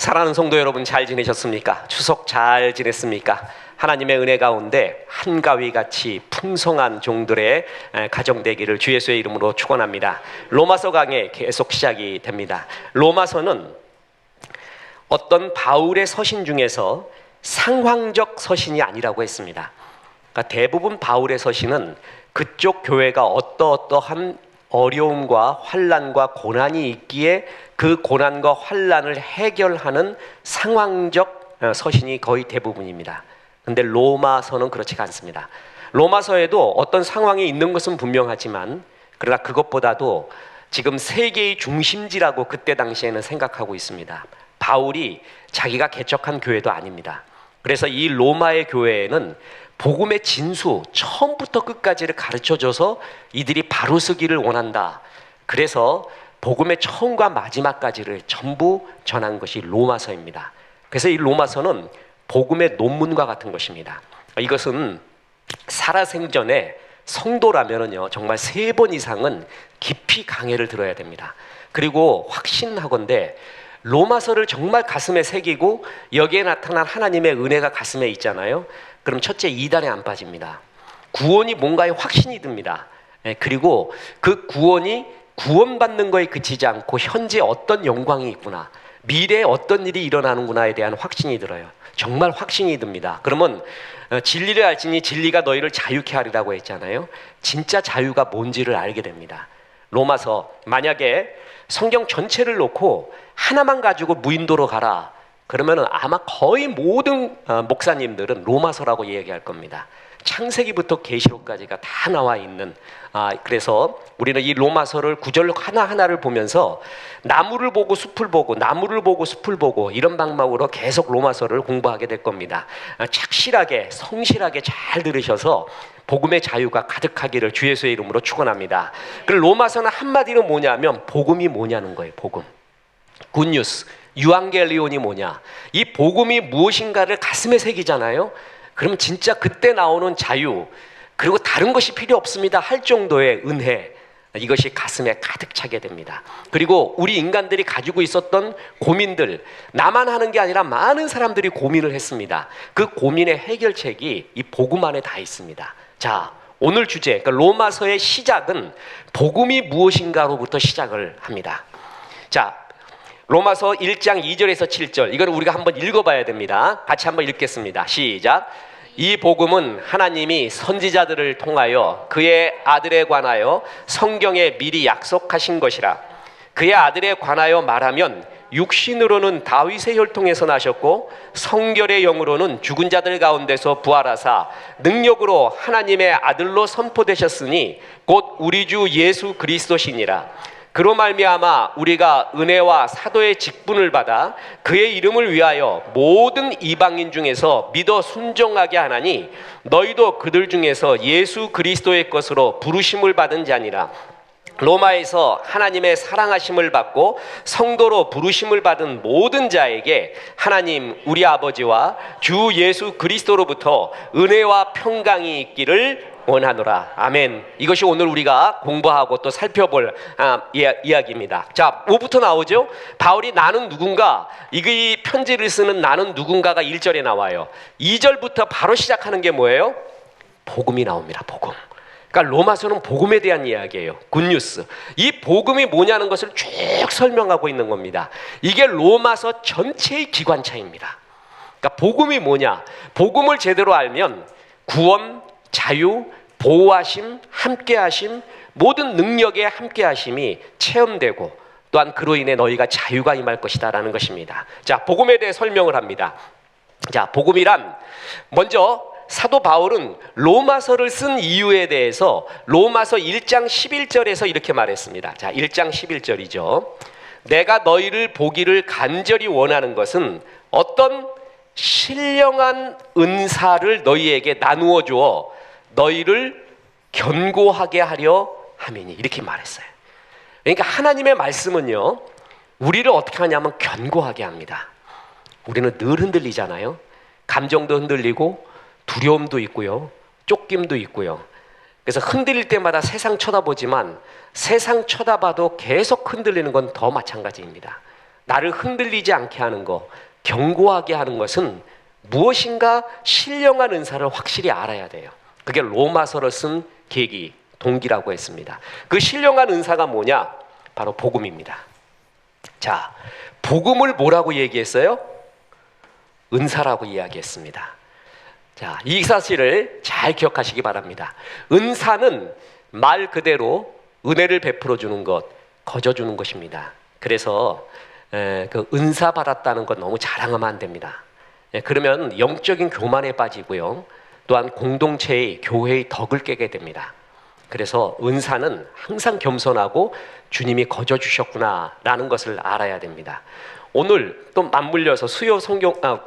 사랑하는 성도 여러분, 잘 지내셨습니까? 추석 잘 지냈습니까? 하나님의 은혜 가운데 한가위같이 풍성한 종들의 가정되기를 주 예수의 이름으로 축원합니다. 로마서 강해 계속 시작이 됩니다. 로마서는 어떤 바울의 서신 중에서 상황적 서신이 아니라고 했습니다. 그러니까 대부분 바울의 서신은 그쪽 교회가 어떠한 어려움과 환난과 고난이 있기에 그 고난과 환난을 해결하는 상황적 서신이 거의 대부분입니다. 근데 로마서는 그렇지가 않습니다. 로마서에도 어떤 상황이 있는 것은 분명하지만, 그러나 그것보다도 지금 세계의 중심지라고 그때 당시에는 생각하고 있습니다. 바울이 자기가 개척한 교회도 아닙니다. 그래서 이 로마의 교회에는 복음의 진수 처음부터 끝까지를 가르쳐줘서 이들이 바로 서기를 원한다. 그래서 복음의 처음과 마지막까지를 전부 전한 것이 로마서입니다. 그래서 이 로마서는 복음의 논문과 같은 것입니다. 이것은 살아생전에 성도라면은요, 정말 3번 이상은 깊이 강해를 들어야 됩니다. 그리고 확신하건대 로마서를 정말 가슴에 새기고 여기에 나타난 하나님의 은혜가 가슴에 있잖아요. 그럼 첫째, 이단에 안 빠집니다. 구원이 뭔가에 확신이 듭니다. 그리고 그 구원이 구원받는 거에 그치지 않고 현재 어떤 영광이 있구나, 미래에 어떤 일이 일어나는구나에 대한 확신이 들어요. 정말 확신이 듭니다. 그러면 진리를 알지니 진리가 너희를 자유케 하리라고 했잖아요. 진짜 자유가 뭔지를 알게 됩니다. 로마서, 만약에 성경 전체를 놓고 하나만 가지고 무인도로 가라, 그러면 아마 거의 모든 목사님들은 로마서라고 이야기할 겁니다. 창세기부터 계시록까지가 다 나와 있는, 그래서 우리는 이 로마서를 구절 하나하나를 보면서 나무를 보고 숲을 보고 나무를 보고 숲을 보고 이런 방법으로 계속 로마서를 공부하게 될 겁니다. 착실하게 성실하게 잘 들으셔서 복음의 자유가 가득하기를 주 예수의 이름으로 축원합니다. 그리고 로마서는 한마디로 뭐냐면 복음이 뭐냐는 거예요. 복음, 굿뉴스, 유앙겔리온이 뭐냐, 이 복음이 무엇인가를 가슴에 새기잖아요. 그러면 진짜 그때 나오는 자유, 그리고 다른 것이 필요 없습니다 할 정도의 은혜, 이것이 가슴에 가득 차게 됩니다. 그리고 우리 인간들이 가지고 있었던 고민들, 나만 하는 게 아니라 많은 사람들이 고민을 했습니다. 그 고민의 해결책이 이 복음 안에 다 있습니다. 자, 오늘 주제, 그러니까 로마서의 시작은 복음이 무엇인가로부터 시작을 합니다. 자, 로마서 1장 2절에서 7절, 이걸 우리가 한번 읽어봐야 됩니다. 같이 한번 읽겠습니다. 시작. 이 복음은 하나님이 선지자들을 통하여 그의 아들에 관하여 성경에 미리 약속하신 것이라. 그의 아들에 관하여 말하면 육신으로는 다윗의 혈통에서 나셨고 성결의 영으로는 죽은 자들 가운데서 부활하사 능력으로 하나님의 아들로 선포되셨으니 곧 우리 주 예수 그리스도시니라. 그로 말미암아 우리가 은혜와 사도의 직분을 받아 그의 이름을 위하여 모든 이방인 중에서 믿어 순종하게 하나니 너희도 그들 중에서 예수 그리스도의 것으로 부르심을 받은 자니라. 로마에서 하나님의 사랑하심을 받고 성도로 부르심을 받은 모든 자에게 하나님 우리 아버지와 주 예수 그리스도로부터 은혜와 평강이 있기를 원하노라. 아멘. 이것이 오늘 우리가 공부하고 또 살펴볼 이야기입니다. 자, 뭐부터 나오죠? 바울이 나는 누군가, 이 편지를 쓰는 나는 누군가가 1절에 나와요. 2절부터 바로 시작하는 게 뭐예요? 복음이 나옵니다. 복음. 그러니까 로마서는 복음에 대한 이야기예요. 굿뉴스. 이 복음이 뭐냐는 것을 쭉 설명하고 있는 겁니다. 이게 로마서 전체의 기관차입니다. 그러니까 복음이 뭐냐? 복음을 제대로 알면 구원, 자유, 보호하심, 함께하심, 모든 능력의 함께하심이 체험되고 또한 그로 인해 너희가 자유가 임할 것이다 라는 것입니다. 자, 복음에 대해 설명을 합니다. 자, 복음이란, 먼저 사도 바울은 로마서를 쓴 이유에 대해서 로마서 1장 11절에서 이렇게 말했습니다. 자, 1장 11절이죠. 내가 너희를 보기를 간절히 원하는 것은 어떤 신령한 은사를 너희에게 나누어 주어 너희를 견고하게 하려 함이니, 이렇게 말했어요. 그러니까 하나님의 말씀은요, 우리를 어떻게 하냐면 견고하게 합니다. 우리는 늘 흔들리잖아요. 감정도 흔들리고 두려움도 있고요, 쫓김도 있고요. 그래서 흔들릴 때마다 세상 쳐다보지만 세상 쳐다봐도 계속 흔들리는 건 더 마찬가지입니다. 나를 흔들리지 않게 하는 것, 견고하게 하는 것은 무엇인가 신령한 은사를 확실히 알아야 돼요. 그게 로마서를 쓴 계기, 동기라고 했습니다. 그 신령한 은사가 뭐냐? 바로 복음입니다. 자, 복음을 뭐라고 얘기했어요? 은사라고 이야기했습니다. 자, 이 사실을 잘 기억하시기 바랍니다. 은사는 말 그대로 은혜를 베풀어 주는 것, 거저 주는 것입니다. 그래서 그 은사 받았다는 것 너무 자랑하면 안 됩니다. 그러면 영적인 교만에 빠지고요. 또한 공동체의 교회의 덕을 깨게 됩니다. 그래서 은사는 항상 겸손하고 주님이 거저 주셨구나라는 것을 알아야 됩니다. 오늘 또 맞물려서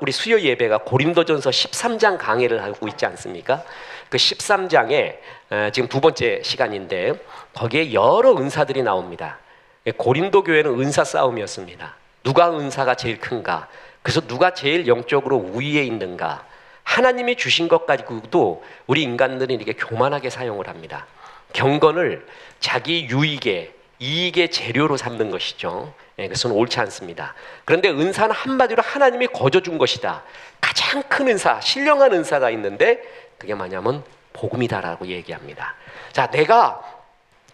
우리 수요 예배가 고린도전서 13장 강의를 하고 있지 않습니까? 그 13장에 지금 두 번째 시간인데 거기에 여러 은사들이 나옵니다. 고린도 교회는 은사 싸움이었습니다. 누가 은사가 제일 큰가? 그래서 누가 제일 영적으로 우위에 있는가? 하나님이 주신 것 가지고도 우리 인간들은 이렇게 교만하게 사용을 합니다. 경건을 자기 유익의 이익의 재료로 삼는 것이죠. 그것은 옳지 않습니다. 그런데 은사는 한마디로 하나님이 거저 준 것이다. 가장 큰 은사, 신령한 은사가 있는데 그게 뭐냐면 복음이다라고 얘기합니다. 자, 내가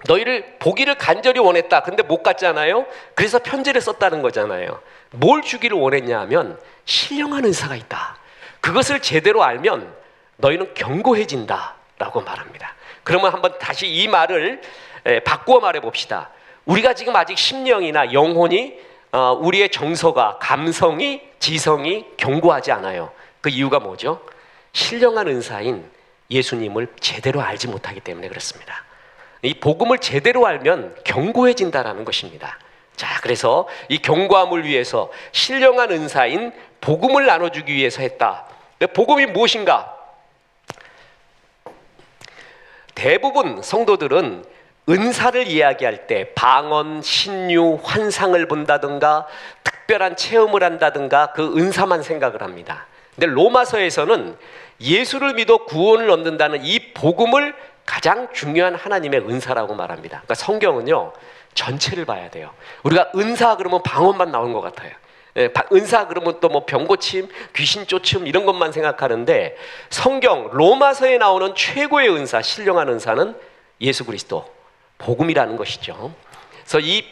너희를 보기를 간절히 원했다. 근데 못 갔잖아요. 그래서 편지를 썼다는 거잖아요. 뭘 주기를 원했냐 하면 신령한 은사가 있다. 그것을 제대로 알면 너희는 견고해진다라고 말합니다. 그러면 한번 다시 이 말을 바꾸어 말해 봅시다. 우리가 지금 아직 심령이나 영혼이 우리의 정서가, 감성이, 지성이 견고하지 않아요. 그 이유가 뭐죠? 신령한 은사인 예수님을 제대로 알지 못하기 때문에 그렇습니다. 이 복음을 제대로 알면 견고해진다라는 것입니다. 자, 그래서 이 견고함을 위해서 신령한 은사인 복음을 나눠주기 위해서 했다. 복음이 무엇인가? 대부분 성도들은 은사를 이야기할 때 방언, 신유, 환상을 본다든가 특별한 체험을 한다든가 그 은사만 생각을 합니다. 근데 로마서에서는 예수를 믿어 구원을 얻는다는 이 복음을 가장 중요한 하나님의 은사라고 말합니다. 그러니까 성경은요 전체를 봐야 돼요. 우리가 은사 그러면 방언만 나오는 것 같아요. 은사 그러면 또 뭐 병고침, 귀신 쫓음 이런 것만 생각하는데 성경 로마서에 나오는 최고의 은사, 신령한 은사는 예수 그리스도 복음이라는 것이죠. 그래서 이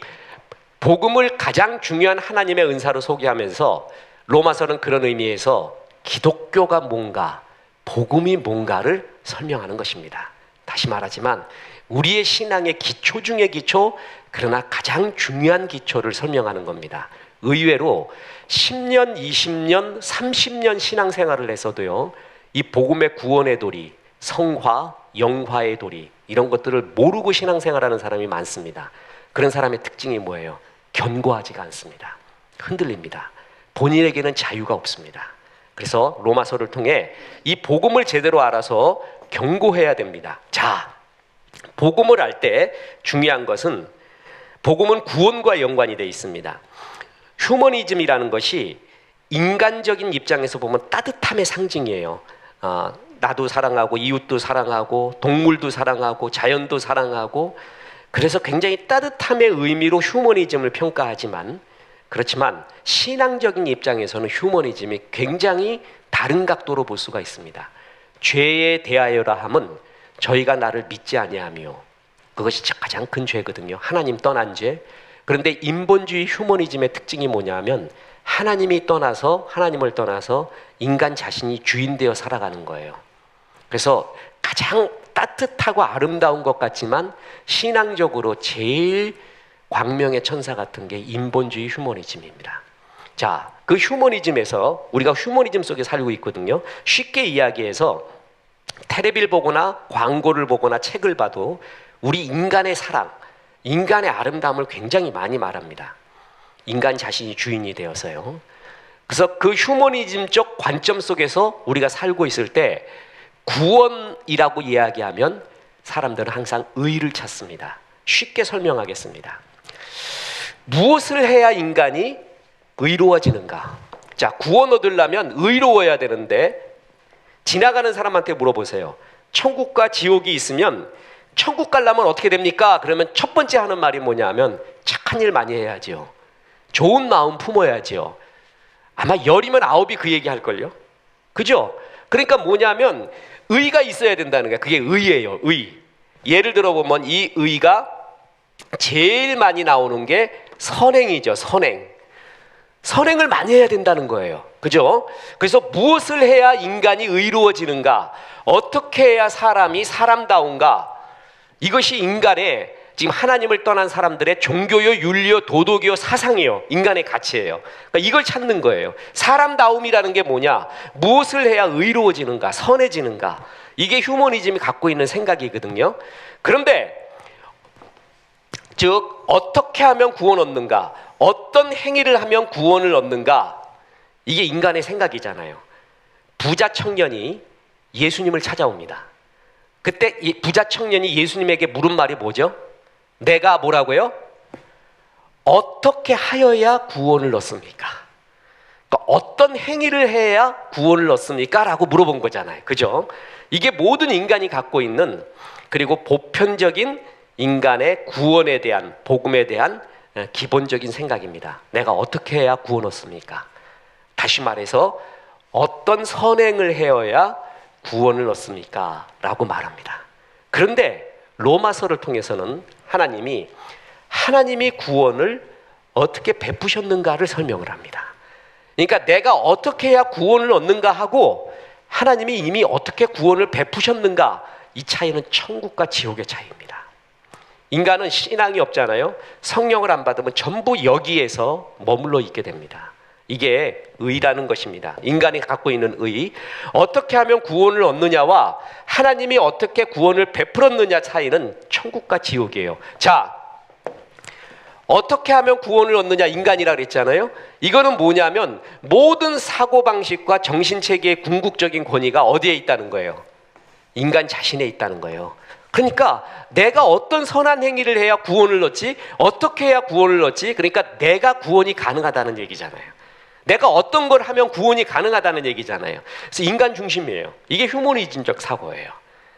복음을 가장 중요한 하나님의 은사로 소개하면서 로마서는 그런 의미에서 기독교가 뭔가, 복음이 뭔가를 설명하는 것입니다. 다시 말하지만 우리의 신앙의 기초 중의 기초, 그러나 가장 중요한 기초를 설명하는 겁니다. 의외로 10년, 20년, 30년 신앙생활을 해서도요 이 복음의 구원의 도리, 성화, 영화의 도리 이런 것들을 모르고 신앙생활하는 사람이 많습니다. 그런 사람의 특징이 뭐예요? 견고하지가 않습니다. 흔들립니다. 본인에게는 자유가 없습니다. 그래서 로마서를 통해 이 복음을 제대로 알아서 견고해야 됩니다. 자, 복음을 알 때 중요한 것은 복음은 구원과 연관이 되어 있습니다. 휴머니즘이라는 것이 인간적인 입장에서 보면 따뜻함의 상징이에요. 나도 사랑하고 이웃도 사랑하고 동물도 사랑하고 자연도 사랑하고 그래서 굉장히 따뜻함의 의미로 휴머니즘을 평가하지만 그렇지만 신앙적인 입장에서는 휴머니즘이 굉장히 다른 각도로 볼 수가 있습니다. 죄에 대하여라 함은 저희가 나를 믿지 아니하며 그것이 가장 큰 죄거든요. 하나님 떠난 죄. 그런데 인본주의 휴머니즘의 특징이 뭐냐면 하나님을 떠나서 인간 자신이 주인 되어 살아가는 거예요. 그래서 가장 따뜻하고 아름다운 것 같지만 신앙적으로 제일 광명의 천사 같은 게 인본주의 휴머니즘입니다. 자, 그 휴머니즘에서 우리가 휴머니즘 속에 살고 있거든요. 쉽게 이야기해서 텔레비를 보거나 광고를 보거나 책을 봐도 우리 인간의 사랑, 인간의 아름다움을 굉장히 많이 말합니다. 인간 자신이 주인이 되어서요. 그래서 그 휴머니즘적 관점 속에서 우리가 살고 있을 때 구원이라고 이야기하면 사람들은 항상 의를 찾습니다. 쉽게 설명하겠습니다. 무엇을 해야 인간이 의로워지는가? 자, 구원 얻으려면 의로워야 되는데 지나가는 사람한테 물어보세요. 천국과 지옥이 있으면 천국 가려면 어떻게 됩니까? 그러면 첫 번째 하는 말이 뭐냐 하면 착한 일 많이 해야죠. 좋은 마음 품어야죠. 아마 10이면 9이 그 얘기 할걸요. 그죠? 그러니까 뭐냐면 의가 있어야 된다는 거야. 그게 의예요. 의. 예를 들어 보면 이 의가 제일 많이 나오는 게 선행이죠. 선행. 선행을 많이 해야 된다는 거예요. 그죠? 그래서 무엇을 해야 인간이 의로워지는가? 어떻게 해야 사람이 사람다운가? 이것이 인간의 지금 하나님을 떠난 사람들의 종교요, 윤리요, 도덕이요, 사상이요, 인간의 가치예요. 그러니까 이걸 찾는 거예요. 사람다움이라는 게 뭐냐? 무엇을 해야 의로워지는가? 선해지는가? 이게 휴머니즘이 갖고 있는 생각이거든요. 그런데 즉 어떻게 하면 구원 얻는가? 어떤 행위를 하면 구원을 얻는가? 이게 인간의 생각이잖아요. 부자 청년이 예수님을 찾아옵니다. 그때 이 부자 청년이 예수님에게 물은 말이 뭐죠? 내가 뭐라고요? 어떻게 하여야 구원을 얻습니까? 그러니까 어떤 행위를 해야 구원을 얻습니까? 라고 물어본 거잖아요. 그죠? 이게 모든 인간이 갖고 있는, 그리고 보편적인 인간의 구원에 대한, 복음에 대한 기본적인 생각입니다. 내가 어떻게 해야 구원 얻습니까? 다시 말해서 어떤 선행을 해야 구원을 얻습니까? 라고 말합니다. 그런데 로마서를 통해서는 하나님이 구원을 어떻게 베푸셨는가를 설명을 합니다. 그러니까 내가 어떻게 해야 구원을 얻는가 하고 하나님이 이미 어떻게 구원을 베푸셨는가, 이 차이는 천국과 지옥의 차이입니다. 인간은 신앙이 없잖아요. 성령을 안 받으면 전부 여기에서 머물러 있게 됩니다. 이게 의라는 것입니다. 인간이 갖고 있는 의. 어떻게 하면 구원을 얻느냐와 하나님이 어떻게 구원을 베풀었느냐 차이는 천국과 지옥이에요. 자, 어떻게 하면 구원을 얻느냐, 인간이라 그랬잖아요. 이거는 뭐냐면 모든 사고방식과 정신체계의 궁극적인 권위가 어디에 있다는 거예요? 인간 자신에 있다는 거예요. 그러니까 내가 어떤 선한 행위를 해야 구원을 얻지? 어떻게 해야 구원을 얻지? 그러니까 내가 구원이 가능하다는 얘기잖아요. 내가 어떤 걸 하면 구원이 가능하다는 얘기잖아요. 그래서 인간 중심이에요. 이게 휴머니즘적 사고예요.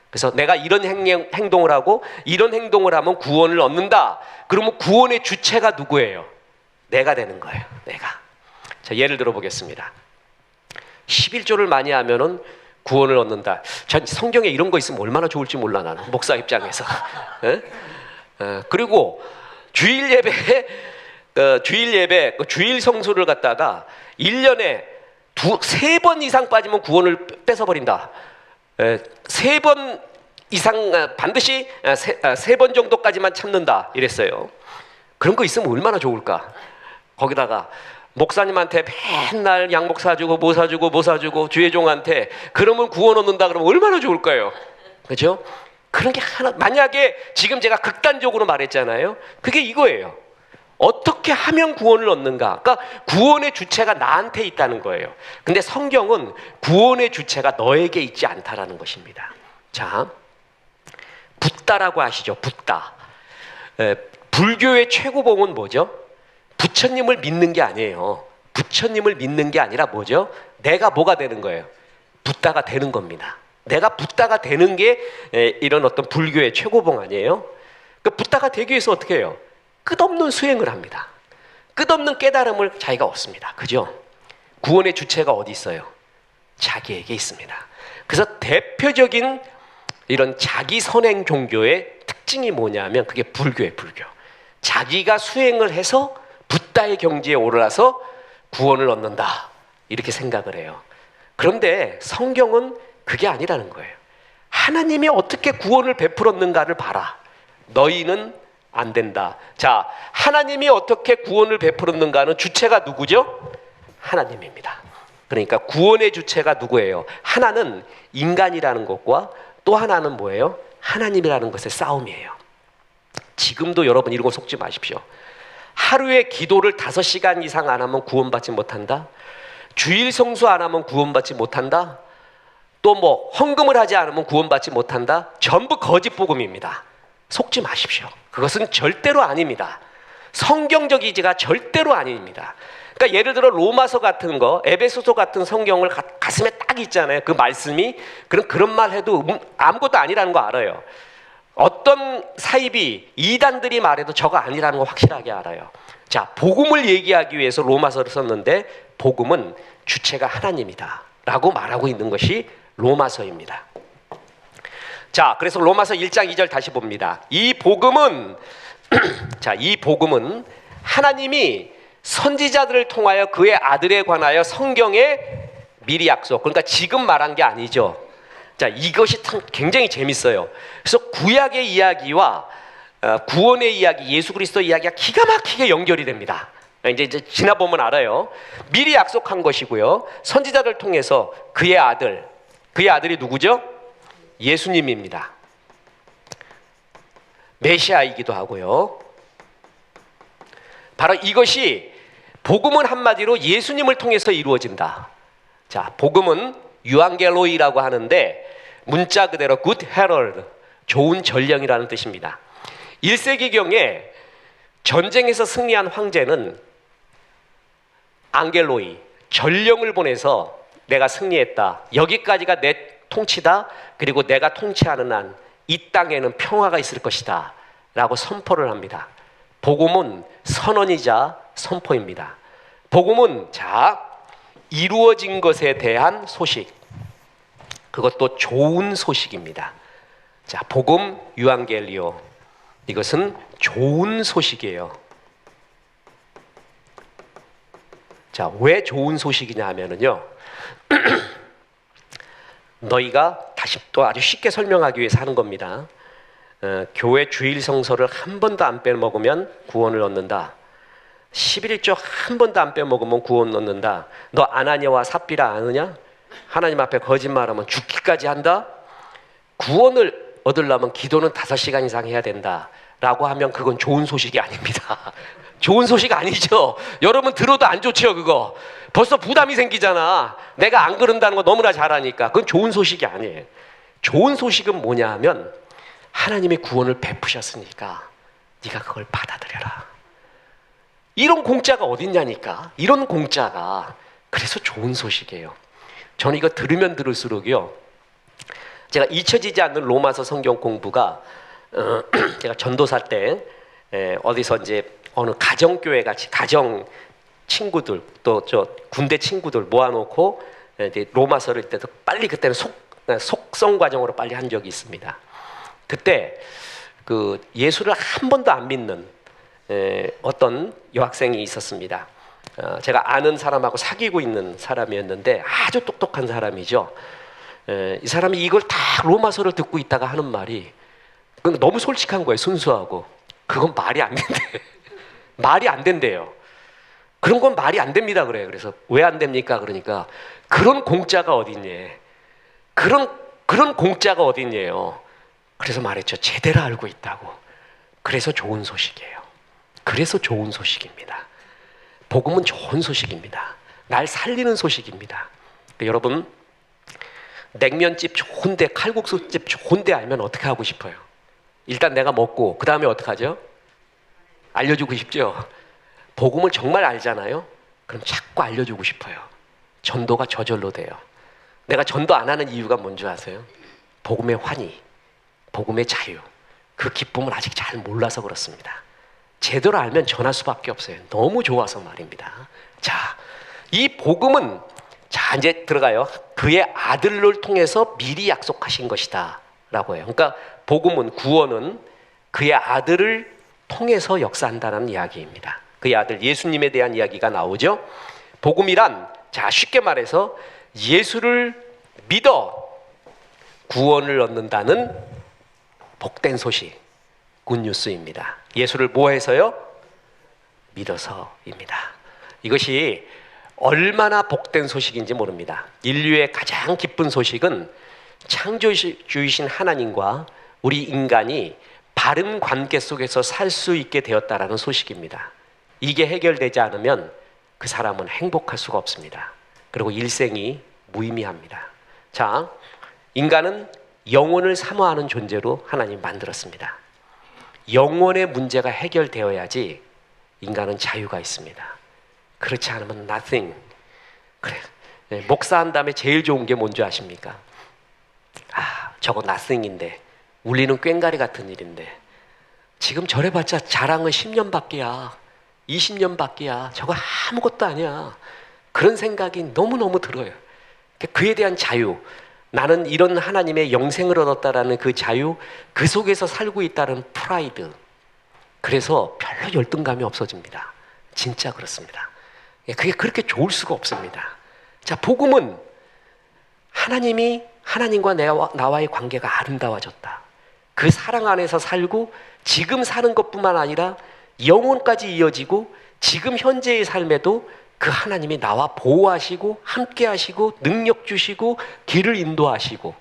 그래서 내가 이런 행동을 하고 이런 행동을 하면 구원을 얻는다. 그러면 구원의 주체가 누구예요? 내가 되는 거예요. 내가. 자, 예를 들어 보겠습니다. 11조를 많이 하면은 구원을 얻는다. 전 성경에 이런 거 있으면 얼마나 좋을지 몰라, 나는 목사 입장에서. 그리고 주일 예배, 주일 성수를 갖다가 1년에 3번 이상 빠지면 구원을 뺏어버린다. 3번 이상, 반드시 3번 정도까지만 참는다, 이랬어요. 그런 거 있으면 얼마나 좋을까. 거기다가 목사님한테 맨날 양복 사주고 뭐 사주고 주의종한테 그러면 구원 얻는다 그러면 얼마나 좋을까요? 그렇죠? 그런 게 하나, 만약에 지금 제가 극단적으로 말했잖아요. 그게 이거예요. 어떻게 하면 구원을 얻는가? 그러니까 구원의 주체가 나한테 있다는 거예요. 근데 성경은 구원의 주체가 너에게 있지 않다라는 것입니다. 자, 붓다라고 아시죠? 붓다. 불교의 최고봉은 뭐죠? 부처님을 믿는 게 아니에요. 부처님을 믿는 게 아니라 뭐죠? 내가 뭐가 되는 거예요? 붓다가 되는 겁니다. 내가 붓다가 되는 게 이런 어떤 불교의 최고봉 아니에요? 그 붓다가 되기 위해서 어떻게 해요? 끝없는 수행을 합니다. 끝없는 깨달음을 자기가 얻습니다. 그죠? 구원의 주체가 어디 있어요? 자기에게 있습니다. 그래서 대표적인 이런 자기 선행 종교의 특징이 뭐냐면 그게 불교예요. 불교. 자기가 수행을 해서 붓다의 경지에 오르라서 구원을 얻는다, 이렇게 생각을 해요. 그런데 성경은 그게 아니라는 거예요. 하나님이 어떻게 구원을 베풀었는가를 봐라. 너희는 안 된다. 자, 하나님이 어떻게 구원을 베풀었는가는 주체가 누구죠? 하나님입니다. 그러니까 구원의 주체가 누구예요? 하나는 인간이라는 것과 또 하나는 뭐예요? 하나님이라는 것의 싸움이에요. 지금도 여러분 이런 거 속지 마십시오. 하루에 기도를 5시간 이상 안 하면 구원받지 못한다. 주일 성수 안 하면 구원받지 못한다. 또 뭐 헌금을 하지 않으면 구원받지 못한다. 전부 거짓 복음입니다. 속지 마십시오. 그것은 절대로 아닙니다. 성경적이지가 절대로 아닙니다. 그러니까 예를 들어 로마서 같은 거, 에베소서 같은 성경을 가슴에 딱 있잖아요. 그 말씀이. 그런 말 해도 아무것도 아니라는 거 알아요. 어떤 사입이 이단들이 말해도 저거 아니라는 거 확실하게 알아요. 자, 복음을 얘기하기 위해서 로마서를 썼는데 복음은 주체가 하나님이다 라고 말하고 있는 것이 로마서입니다. 자, 그래서 로마서 1장 2절 다시 봅니다. 이 복음은 자, 이 복음은 하나님이 선지자들을 통하여 그의 아들에 관하여 성경에 미리 약속, 그러니까 지금 말한 게 아니죠. 자, 이것이 굉장히 재밌어요. 그래서 구약의 이야기와 구원의 이야기, 예수 그리스도 이야기가 기가 막히게 연결이 됩니다. 이제 지나보면 알아요. 미리 약속한 것이고요. 선지자를 통해서 그의 아들이 누구죠? 예수님입니다. 메시아이기도 하고요. 바로 이것이 복음은 한마디로 예수님을 통해서 이루어진다. 자, 복음은 유앙겔로이라고 하는데 문자 그대로 good herald, 좋은 전령이라는 뜻입니다. 1세기경에 전쟁에서 승리한 황제는 앙겔로이, 전령을 보내서 내가 승리했다, 여기까지가 내 통치다, 그리고 내가 통치하는 한 이 땅에는 평화가 있을 것이다 라고 선포를 합니다. 복음은 선언이자 선포입니다. 복음은 자, 이루어진 것에 대한 소식, 그것도 좋은 소식입니다. 자, 복음 유앙겔리오, 이것은 좋은 소식이에요. 자, 왜 좋은 소식이냐 하면은요, 너희가 다시 또 아주 쉽게 설명하기 위해서 하는 겁니다. 교회 주일 성서를 한 번도 안 빼먹으면 구원을 얻는다. 11조 한 번도 안 빼먹으면 구원 얻는다. 너 아나니아와 삽비라 아느냐? 하나님 앞에 거짓말하면 죽기까지 한다. 구원을 얻으려면 기도는 5시간 이상 해야 된다 라고 하면 그건 좋은 소식이 아닙니다. 좋은 소식 아니죠. 여러분 들어도 안 좋죠. 그거 벌써 부담이 생기잖아. 내가 안 그런다는 거 너무나 잘 아니까. 그건 좋은 소식이 아니에요. 좋은 소식은 뭐냐 하면 하나님이 구원을 베푸셨으니까 네가 그걸 받아들여라. 이런 공짜가 어딨냐니까. 이런 공짜가. 그래서 좋은 소식이에요. 저는 이거 들으면 들을수록요, 제가 잊혀지지 않는 로마서 성경 공부가 제가 전도사 때 어디서 이제 어느 가정교회 같이 가정 친구들 또 저 군대 친구들 모아놓고 이제 로마서를 때도 빨리, 그때는 속성 과정으로 빨리 한 적이 있습니다. 그때 그 예수를 한 번도 안 믿는 어떤 여학생이 있었습니다. 제가 아는 사람하고 사귀고 있는 사람이었는데 아주 똑똑한 사람이죠. 이 사람이 이걸 다 로마서를 듣고 있다가 하는 말이 너무 솔직한 거예요. 순수하고. 그건 말이 안 된대. 말이 안 된대요. 그런 건 말이 안 됩니다 그래요. 그래서 왜 안 됩니까? 그러니까 그런 공짜가 어딨니? 그런 공짜가 어딨니요? 그래서 말했죠. 제대로 알고 있다고. 그래서 좋은 소식이에요. 그래서 좋은 소식입니다. 복음은 좋은 소식입니다. 날 살리는 소식입니다. 여러분, 냉면집 좋은데, 칼국수집 좋은데 알면 어떻게 하고 싶어요? 일단 내가 먹고 그 다음에 어떻게 하죠? 알려주고 싶죠? 복음을 정말 알잖아요? 그럼 자꾸 알려주고 싶어요. 전도가 저절로 돼요. 내가 전도 안 하는 이유가 뭔지 아세요? 복음의 환희, 복음의 자유, 그 기쁨을 아직 잘 몰라서 그렇습니다. 제대로 알면 전할 수밖에 없어요. 너무 좋아서 말입니다. 자, 이 복음은 자 이제 들어가요. 그의 아들을 통해서 미리 약속하신 것이다 라고 해요. 그러니까 복음은, 구원은 그의 아들을 통해서 역사한다는 이야기입니다. 그의 아들 예수님에 대한 이야기가 나오죠. 복음이란 자 쉽게 말해서 예수를 믿어 구원을 얻는다는 복된 소식, 굿뉴스입니다. 예수를 뭐 해서요? 믿어서입니다. 이것이 얼마나 복된 소식인지 모릅니다. 인류의 가장 기쁜 소식은 창조주이신 하나님과 우리 인간이 바른 관계 속에서 살 수 있게 되었다라는 소식입니다. 이게 해결되지 않으면 그 사람은 행복할 수가 없습니다. 그리고 일생이 무의미합니다. 자, 인간은 영혼을 사모하는 존재로 하나님 만들었습니다. 영혼의 문제가 해결되어야지 인간은 자유가 있습니다. 그렇지 않으면 nothing. 그래, 목사한 다음에 제일 좋은 게 뭔지 아십니까? 아, 저거 nothing인데 울리는 꽹과리 같은 일인데 지금 저래봤자 자랑은 10년밖에야, 20년밖에야, 저거 아무것도 아니야. 그런 생각이 너무너무 들어요. 그에 대한 자유, 나는 이런 하나님의 영생을 얻었다라는 그 자유, 그 속에서 살고 있다는 프라이드, 그래서 별로 열등감이 없어집니다. 진짜 그렇습니다. 그게 그렇게 좋을 수가 없습니다. 자, 복음은 하나님이, 하나님과 나와의 관계가 아름다워졌다. 그 사랑 안에서 살고 지금 사는 것뿐만 아니라 영혼까지 이어지고 지금 현재의 삶에도 그 하나님이 나와 보호하시고 함께 하시고 능력 주시고 길을 인도하시고.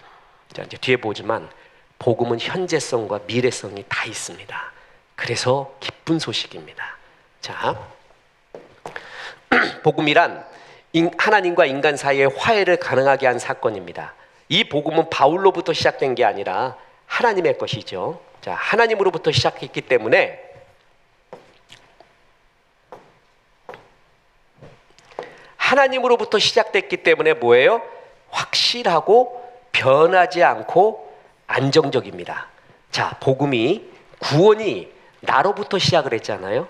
자, 이제 뒤에 보지만 복음은 현재성과 미래성이 다 있습니다. 그래서 기쁜 소식입니다. 자, 복음이란 하나님과 인간 사이의 화해를 가능하게 한 사건입니다. 이 복음은 바울로부터 시작된 게 아니라 하나님의 것이죠. 자, 하나님으로부터 시작했기 때문에 하나님으로부터 시작됐기 때문에 뭐예요? 확실하고 변하지 않고 안정적입니다. 자, 복음이, 구원이 나로부터 시작을 했잖아요.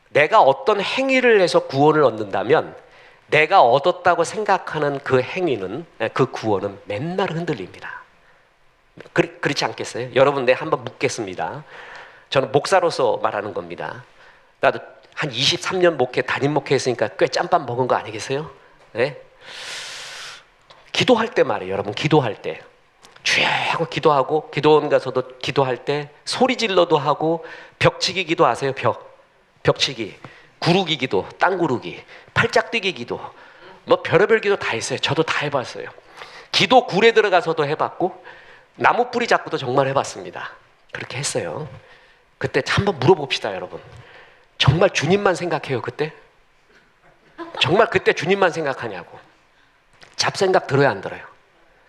내가 어떤 행위를 해서 구원을 얻는다면 내가 얻었다고 생각하는 그 행위는, 그 구원은 맨날 흔들립니다. 그렇지 않겠어요? 여러분, 내가 한번 묻겠습니다. 저는 목사로서 말하는 겁니다. 나도 한 23년 목회, 담임 목회했으니까 꽤 짬밥 먹은 거 아니겠어요? 네? 기도할 때 말이에요. 여러분, 기도할 때 주여 하고 기도하고, 기도원 가서도 기도할 때 소리 질러도 하고, 벽치기 기도 아세요? 벽치기, 구르기 기도, 땅 구르기, 팔짝뛰기 기도, 뭐 별의별 기도 다 있어요. 저도 다 해봤어요. 기도 굴에 들어가서도 해봤고, 나무 뿌리 잡고도 정말 해봤습니다. 그렇게 했어요. 그때 한번 물어봅시다, 여러분. 정말 주님만 생각해요, 그때? 정말 그때 주님만 생각하냐고. 잡생각 들어요, 안 들어요?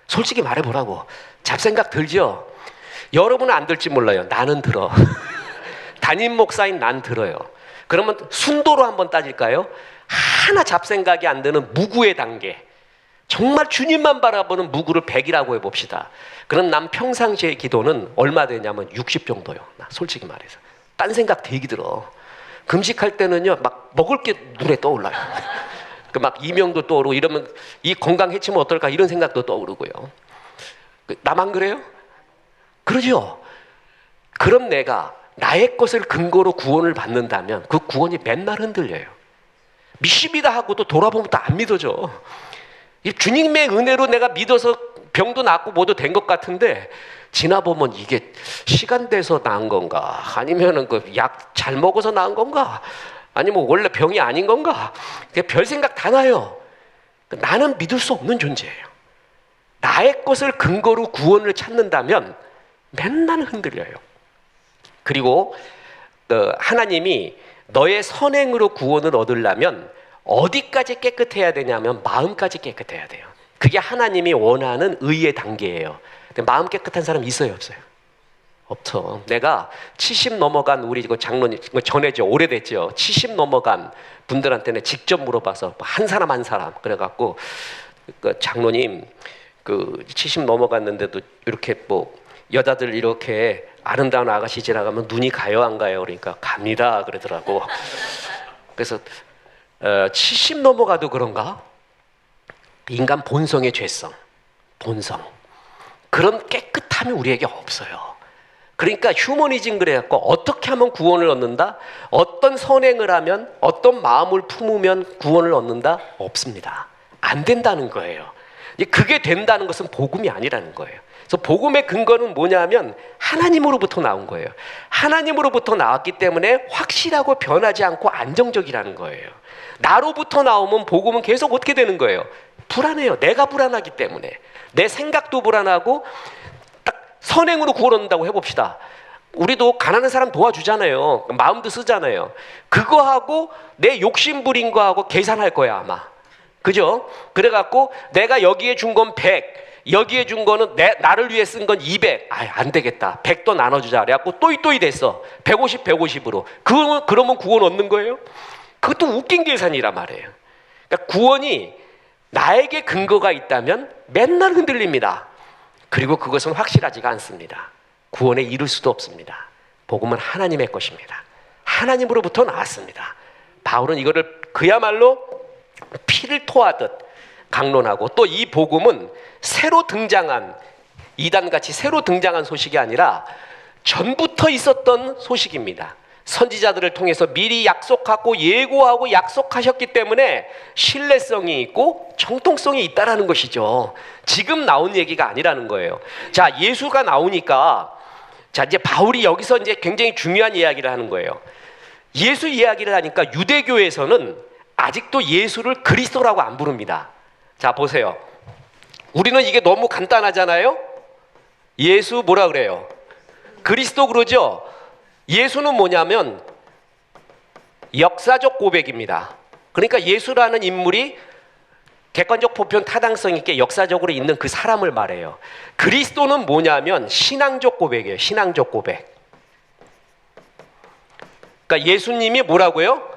솔직히 말해보라고. 잡생각 들죠? 여러분은 안 들지 몰라요. 나는 들어. 담임 목사인 난 들어요. 그러면 순도로 한번 따질까요? 하나 잡생각이 안 드는 무구의 단계, 정말 주님만 바라보는 무구를 100이라고 해봅시다. 그럼 난 평상시의 기도는 얼마 되냐면 60 정도요. 나 솔직히 말해서. 딴 생각 되게 들어. 금식할 때는요, 막 먹을 게 눈에 떠올라요. 그 막 이명도 떠오르고, 이러면 이 건강 해치면 어떨까 이런 생각도 떠오르고요. 나만 그래요? 그러죠. 그럼 내가 나의 것을 근거로 구원을 받는다면 그 구원이 맨날 흔들려요. 믿습니다 하고도 돌아보면 또 안 믿어져. 주님의 은혜로 내가 믿어서 병도 낫고 뭐도 된 것 같은데 지나보면 이게 시간 돼서 나은 건가, 아니면은 그 약 잘 먹어서 나은 건가, 아니면 원래 병이 아닌 건가, 별 생각 다 나요. 나는 믿을 수 없는 존재예요. 나의 것을 근거로 구원을 찾는다면 맨날 흔들려요. 그리고 하나님이 너의 선행으로 구원을 얻으려면 어디까지 깨끗해야 되냐면 마음까지 깨끗해야 돼요. 그게 하나님이 원하는 의의 단계예요. 근데 마음 깨끗한 사람 있어요, 없어요? 없죠. 내가 70 넘어간 우리 장로님, 전에죠, 오래됐죠. 70 넘어간 분들한테는 직접 물어봐서 한 사람 한 사람 그래갖고, 장로님, 70 넘어갔는데도 이렇게 뭐 여자들 이렇게 아름다운 아가씨 지나가면 눈이 가요, 안 가요? 그러니까 갑니다 그러더라고. 그래서 70 넘어가도 그런가? 인간 본성의 죄성, 본성, 그런 깨끗함이 우리에게 없어요. 그러니까 휴머니즘 그래갖고 어떻게 하면 구원을 얻는다? 어떤 선행을 하면, 어떤 마음을 품으면 구원을 얻는다? 없습니다. 안 된다는 거예요. 그게 된다는 것은 복음이 아니라는 거예요. 그래서 복음의 근거는 뭐냐면 하나님으로부터 나온 거예요. 하나님으로부터 나왔기 때문에 확실하고 변하지 않고 안정적이라는 거예요. 나로부터 나오면 복음은 계속 어떻게 되는 거예요? 불안해요. 내가 불안하기 때문에. 내 생각도 불안하고. 딱 선행으로 구원 얻는다고 해봅시다. 우리도 가난한 사람 도와주잖아요. 마음도 쓰잖아요. 그거하고 내 욕심 부린 거하고 계산할 거야 아마. 그죠? 그래갖고 내가 여기에 준 건 100, 여기에 준 거는 나를 위해 쓴 건 200. 안 되겠다. 100도 나눠주자. 그래갖고 또이 됐어. 150, 150으로. 그러면 구원 얻는 거예요? 그것도 웃긴 계산이란 말이에요. 그러니까 구원이 나에게 근거가 있다면 맨날 흔들립니다. 그리고 그것은 확실하지가 않습니다. 구원에 이를 수도 없습니다. 복음은 하나님의 것입니다. 하나님으로부터 나왔습니다. 바울은 이거를 그야말로 피를 토하듯 강론하고, 또 이 복음은 새로 등장한, 이단같이 새로 등장한 소식이 아니라 전부터 있었던 소식입니다. 선지자들을 통해서 미리 약속하고 예고하고 약속하셨기 때문에 신뢰성이 있고 정통성이 있다라는 것이죠. 지금 나온 얘기가 아니라는 거예요. 자, 예수가 나오니까, 자, 이제 바울이 여기서 이제 굉장히 중요한 이야기를 하는 거예요. 예수 이야기를 하니까 유대교에서는 아직도 예수를 그리스도라고 안 부릅니다. 자, 보세요. 우리는 이게 너무 간단하잖아요. 예수 뭐라 그래요? 그리스도 그러죠. 예수는 뭐냐면 역사적 고백입니다. 그러니까 예수라는 인물이 객관적 보편 타당성 있게 역사적으로 있는 그 사람을 말해요. 그리스도는 뭐냐면 신앙적 고백이에요. 신앙적 고백. 그러니까 예수님이 뭐라고요?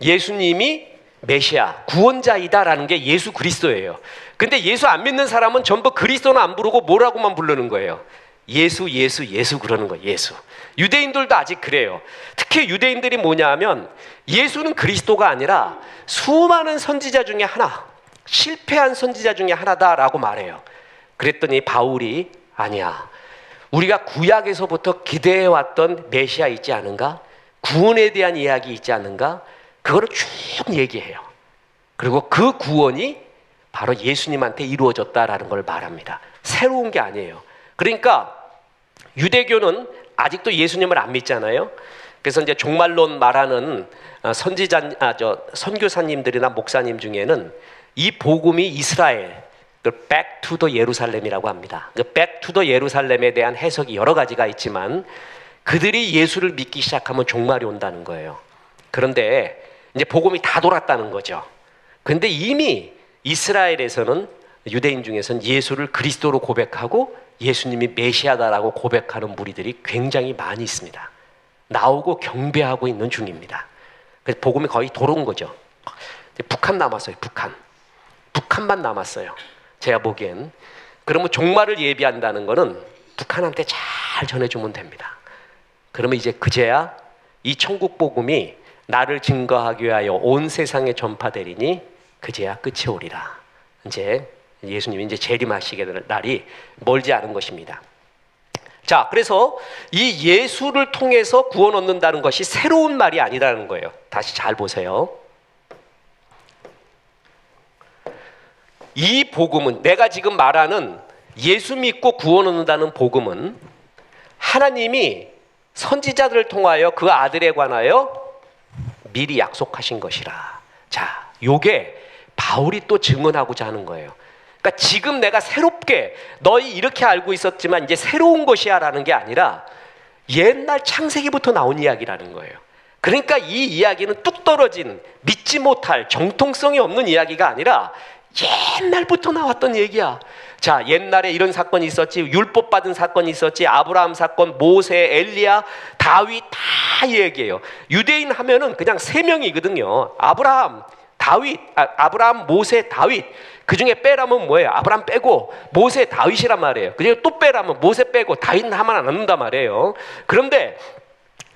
예수님이 메시아, 구원자이다라는 게 예수 그리스도예요. 근데 예수 안 믿는 사람은 전부 그리스도는 안 부르고 뭐라고만 부르는 거예요? 예수, 예수, 예수 그러는 거예요. 예수. 유대인들도 아직 그래요. 특히 유대인들이 뭐냐 하면 예수는 그리스도가 아니라 수많은 선지자 중에 하나, 실패한 선지자 중에 하나다라고 말해요. 그랬더니 바울이 아니야, 우리가 구약에서부터 기대해왔던 메시아 있지 않은가? 구원에 대한 이야기 있지 않은가? 그거를 쭉 얘기해요. 그리고 그 구원이 바로 예수님한테 이루어졌다라는 걸 말합니다. 새로운 게 아니에요. 그러니까 유대교는 아직도 예수님을 안 믿잖아요. 그래서 이제 종말론 말하는 선교사님들이나 목사님 중에는 이 복음이 이스라엘, back to the 예루살렘이라고 합니다. back to the 예루살렘에 대한 해석이 여러 가지가 있지만 그들이 예수를 믿기 시작하면 종말이 온다는 거예요. 그런데 이제 복음이 다 돌았다는 거죠. 그런데 이미 이스라엘에서는, 유대인 중에서는 예수를 그리스도로 고백하고 예수님이 메시아다라고 고백하는 무리들이 굉장히 많이 있습니다. 나오고 경배하고 있는 중입니다. 그래서 복음이 거의 돌아온 거죠. 북한 남았어요. 북한만 남았어요. 제가 보기엔. 그러면 종말을 예비한다는 거는 북한한테 잘 전해주면 됩니다. 그러면 이제 그제야 이 천국 복음이 나를 증거하기 위하여 온 세상에 전파되리니 그제야 끝이 오리라. 이제 예수님이 이제 재림하시게 될 날이 멀지 않은 것입니다. 자, 그래서 이 예수를 통해서 구원 얻는다는 것이 새로운 말이 아니라는 거예요. 다시 잘 보세요. 이 복음은, 내가 지금 말하는 예수 믿고 구원 얻는다는 복음은 하나님이 선지자들을 통하여 그 아들에 관하여 미리 약속하신 것이라. 자, 요게 바울이 또 증언하고자 하는 거예요. 그러니까 지금 내가 새롭게 너희 이렇게 알고 있었지만 이제 새로운 것이야 라는 게 아니라 옛날 창세기부터 나온 이야기라는 거예요. 그러니까 이 이야기는 뚝 떨어진, 믿지 못할, 정통성이 없는 이야기가 아니라 옛날부터 나왔던 얘기야. 자, 옛날에 이런 사건이 있었지, 율법 받은 사건이 있었지, 아브라함 사건, 모세, 엘리야, 다윗 다 얘기해요. 유대인 하면은 그냥 세 명이거든요. 아브라함, 모세, 다윗. 그 중에 빼라면 뭐예요? 아브라함 빼고 모세, 다윗이란 말이에요. 그리고 또 빼라면 모세 빼고 다윗은 하면 안 남는단 말이에요. 그런데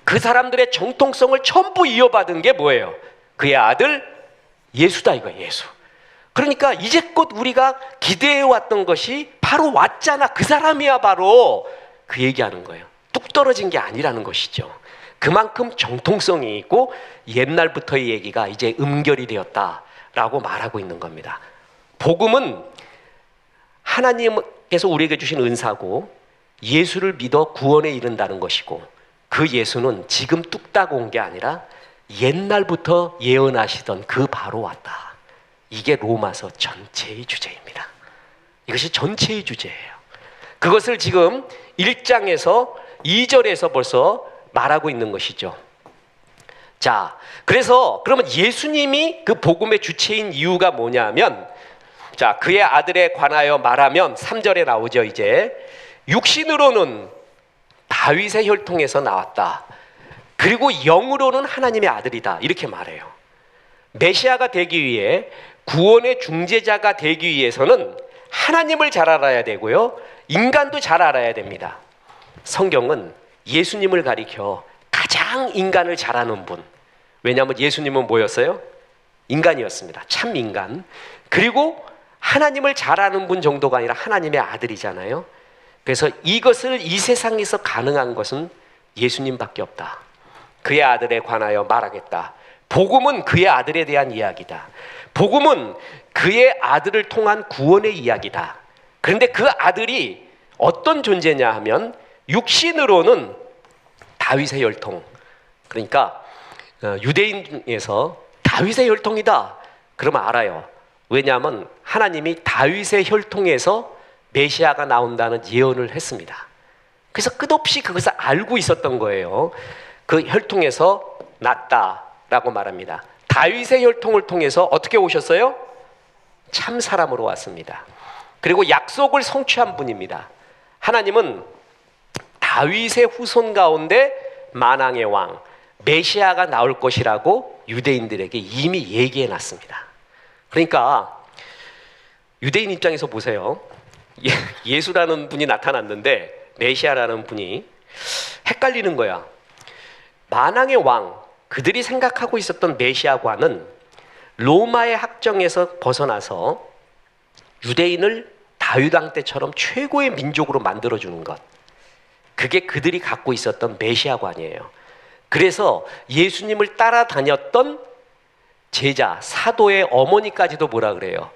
그 사람들의 정통성을 전부 이어받은 게 뭐예요? 그의 아들 예수다 이거예요. 예수. 그러니까 이제껏 우리가 기대해왔던 것이 바로 왔잖아. 그 사람이야 바로. 그 얘기하는 거예요. 뚝 떨어진 게 아니라는 것이죠. 그만큼 정통성이 있고 옛날부터의 얘기가 이제 음결이 되었다라고 말하고 있는 겁니다. 복음은 하나님께서 우리에게 주신 은사고 예수를 믿어 구원에 이른다는 것이고, 그 예수는 지금 뚝딱 온 게 아니라 옛날부터 예언하시던 그 바로 왔다. 이게 로마서 전체의 주제입니다. 이것이 전체의 주제예요. 그것을 지금 1장에서 2절에서 벌써 말하고 있는 것이죠. 자, 그래서 그러면 예수님이 그 복음의 주체인 이유가 뭐냐면, 자, 그의 아들에 관하여 말하면 3절에 나오죠. 이제 육신으로는 다윗의 혈통에서 나왔다. 그리고 영으로는 하나님의 아들이다. 이렇게 말해요. 메시아가 되기 위해, 구원의 중재자가 되기 위해서는 하나님을 잘 알아야 되고요, 인간도 잘 알아야 됩니다. 성경은 예수님을 가리켜 가장 인간을 잘하는 분. 왜냐하면 예수님은 뭐였어요? 인간이었습니다. 참 인간. 그리고 하나님을 잘하는 분 정도가 아니라 하나님의 아들이잖아요. 그래서 이것을 이 세상에서 가능한 것은 예수님밖에 없다. 그의 아들에 관하여 말하겠다. 복음은 그의 아들에 대한 이야기다. 복음은 그의 아들을 통한 구원의 이야기다. 그런데 그 아들이 어떤 존재냐 하면 육신으로는 다윗의 혈통. 그러니까 유대인 중에서 다윗의 혈통이다 그러면 알아요. 왜냐하면 하나님이 다윗의 혈통에서 메시아가 나온다는 예언을 했습니다. 그래서 끝없이 그것을 알고 있었던 거예요. 그 혈통에서 났다라고 말합니다. 다윗의 혈통을 통해서 어떻게 오셨어요? 참 사람으로 왔습니다. 그리고 약속을 성취한 분입니다. 하나님은 다윗의 후손 가운데 만왕의 왕 메시아가 나올 것이라고 유대인들에게 이미 얘기해 놨습니다. 그러니까 유대인 입장에서 보세요. 예수라는 분이 나타났는데 메시아라는 분이 헷갈리는 거야. 만왕의 왕, 그들이 생각하고 있었던 메시아과는 로마의 학정에서 벗어나서 유대인을 다윗 왕 때처럼 최고의 민족으로 만들어주는 것, 그게 그들이 갖고 있었던 메시아관이에요. 그래서 예수님을 따라다녔던 제자, 사도의 어머니까지도 뭐라 그래요?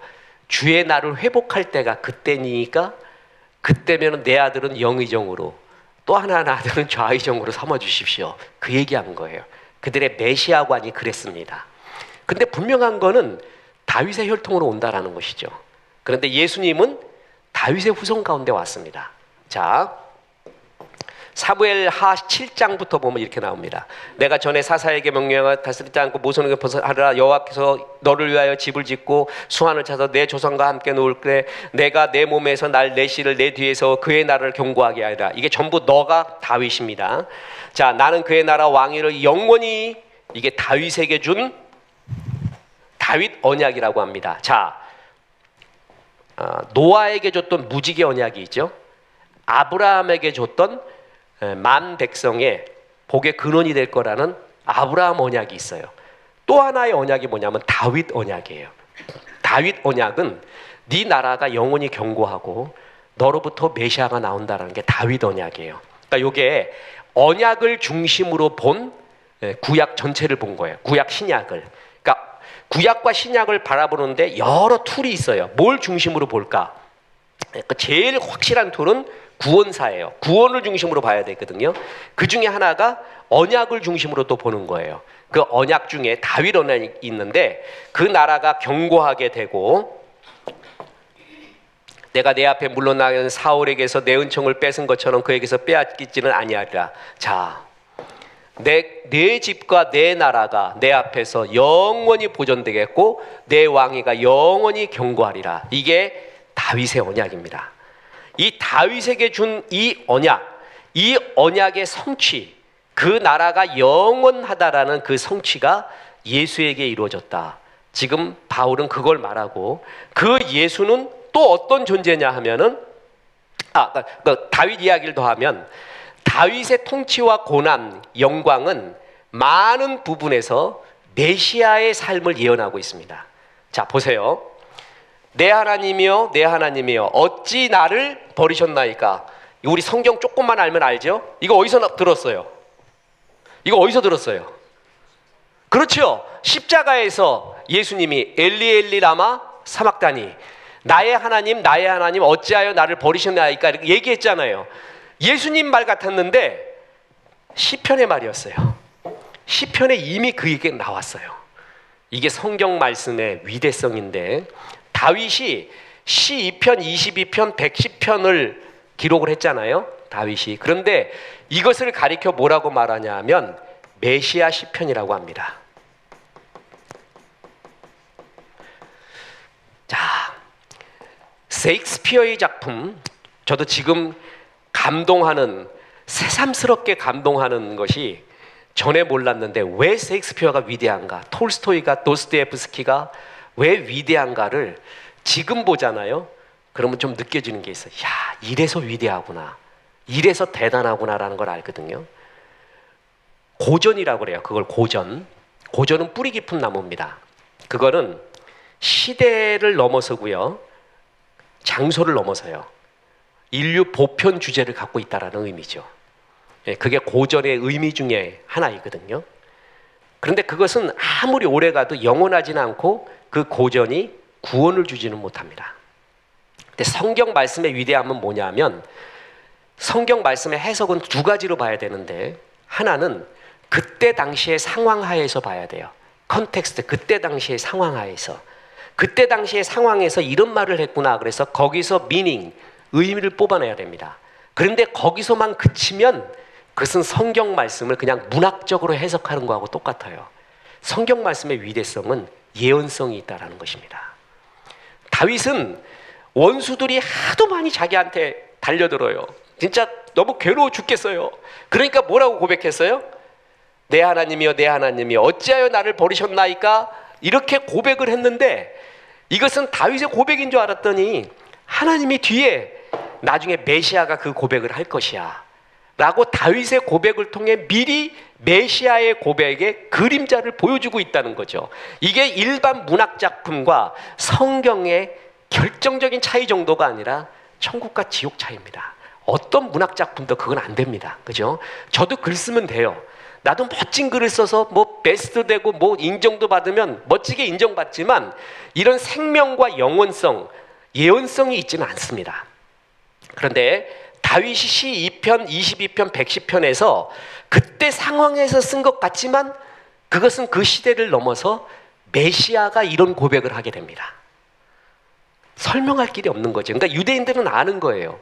주의 날을 회복할 때가 그때니까 그때면 내 아들은 영의정으로 또 하나 아들은 좌의정으로 삼아주십시오. 그 얘기한 거예요. 그들의 메시아관이 그랬습니다. 근데 분명한 거는 다윗의 혈통으로 온다라는 것이죠. 그런데 예수님은 다윗의 후손 가운데 왔습니다. 자, 사무엘하 7장부터 보면 이렇게 나옵니다. 내가 전에 사사에게 명령하여 다스리지 않고 모성에게 벗어하라. 여호와께서 너를 위하여 집을 짓고 수완을 차서 내 조상과 함께 놓을 때 내가 내 몸에서 날 내시를 내 뒤에서 그의 나라를 경고하게 하리라. 이게 전부 너가 다윗입니다. 자, 나는 그의 나라 왕위를 영원히, 이게 다윗에게 준 다윗 언약이라고 합니다. 자, 노아에게 줬던 무지개 언약이 있죠. 아브라함에게 줬던 만 백성의 복의 근원이 될 거라는 아브라함 언약이 있어요. 또 하나의 언약이 뭐냐면 다윗 언약이에요. 다윗 언약은 네 나라가 영원히 견고하고 너로부터 메시아가 나온다는 게 다윗 언약이에요. 그러니까 이게 언약을 중심으로 본 구약 전체를 본 거예요. 구약 신약을. 그러니까 구약과 신약을 바라보는데 여러 툴이 있어요. 뭘 중심으로 볼까? 그러니까 제일 확실한 툴은 구원사예요. 구원을 중심으로 봐야 되거든요. 그 중에 하나가 언약을 중심으로 또 보는 거예요. 그 언약 중에 다윗 언약이 있는데 그 나라가 견고하게 되고 내가 내 앞에 물러나는 사울에게서 내 은총을 뺏은 것처럼 그에게서 빼앗기지는 아니하리라. 자, 내 집과 내 나라가 내 앞에서 영원히 보존되겠고 내 왕위가 영원히 견고하리라. 이게 다윗의 언약입니다. 이 다윗에게 준 이 언약의 성취, 그 나라가 영원하다라는 그 성취가 예수에게 이루어졌다. 지금 바울은 그걸 말하고 그 예수는 또 어떤 존재냐 하면은 다윗 이야기를 더하면 다윗의 통치와 고난, 영광은 많은 부분에서 메시아의 삶을 예언하고 있습니다. 자, 보세요. 내 하나님이여 내 하나님이여 어찌 나를 버리셨나이까. 우리 성경 조금만 알면 알죠? 이거 어디서 들었어요? 이거 어디서 들었어요? 그렇죠. 십자가에서 예수님이 엘리 엘리 라마 사막다니, 나의 하나님 어찌하여 나를 버리셨나이까 이렇게 얘기했잖아요. 예수님 말 같았는데 시편의 말이었어요. 시편에 이미 그 얘기가 나왔어요. 이게 성경 말씀의 위대성인데 다윗이 시 2편, 22편, 110편을 기록을 했잖아요. 다윗이. 그런데 이것을 가리켜 뭐라고 말하냐 하면 메시아 시편이라고 합니다. 자, 셰익스피어의 작품, 저도 지금 감동하는, 새삼스럽게 감동하는 것이 전에 몰랐는데 왜 셰익스피어가 위대한가, 톨스토이가, 도스토옙스키가 왜 위대한가를 지금 보잖아요. 그러면 좀 느껴지는 게 있어요. 야, 이래서 위대하구나. 이래서 대단하구나라는 걸 알거든요. 고전이라고 그래요. 그걸 고전. 고전은 뿌리 깊은 나무입니다. 그거는 시대를 넘어서고요, 장소를 넘어서요, 인류 보편 주제를 갖고 있다라는 의미죠. 그게 고전의 의미 중에 하나이거든요. 그런데 그것은 아무리 오래가도 영원하지는 않고 그 고전이 구원을 주지는 못합니다. 근데 성경 말씀의 위대함은 뭐냐면, 성경 말씀의 해석은 두 가지로 봐야 되는데, 하나는 그때 당시의 상황 하에서 봐야 돼요. 컨텍스트, 그때 당시의 상황 하에서. 그때 당시의 상황에서 이런 말을 했구나. 그래서 거기서 미닝, 의미를 뽑아내야 됩니다. 그런데 거기서만 그치면 그것은 성경 말씀을 그냥 문학적으로 해석하는 거하고 똑같아요. 성경 말씀의 위대성은 예언성이 있다는 것입니다. 다윗은 원수들이 하도 많이 자기한테 달려들어요. 진짜 너무 괴로워 죽겠어요. 그러니까 뭐라고 고백했어요? 내 하나님이여, 내 하나님이여, 어찌하여 나를 버리셨나이까? 이렇게 고백을 했는데, 이것은 다윗의 고백인 줄 알았더니 하나님이 뒤에 나중에 메시아가 그 고백을 할 것이야 라고 다윗의 고백을 통해 미리 메시아의 고백의 그림자를 보여주고 있다는 거죠. 이게 일반 문학 작품과 성경의 결정적인 차이 정도가 아니라 천국과 지옥 차이입니다. 어떤 문학 작품도 그건 안 됩니다. 그죠? 저도 글 쓰면 돼요. 나도 멋진 글을 써서 뭐 베스트 되고 뭐 인정도 받으면 멋지게 인정받지만, 이런 생명과 영원성, 예언성이 있지는 않습니다. 그런데 다윗이 시 2편, 22편, 110편에서 그때 상황에서 쓴 것 같지만 그것은 그 시대를 넘어서 메시아가 이런 고백을 하게 됩니다. 설명할 길이 없는 거죠. 그러니까 유대인들은 아는 거예요.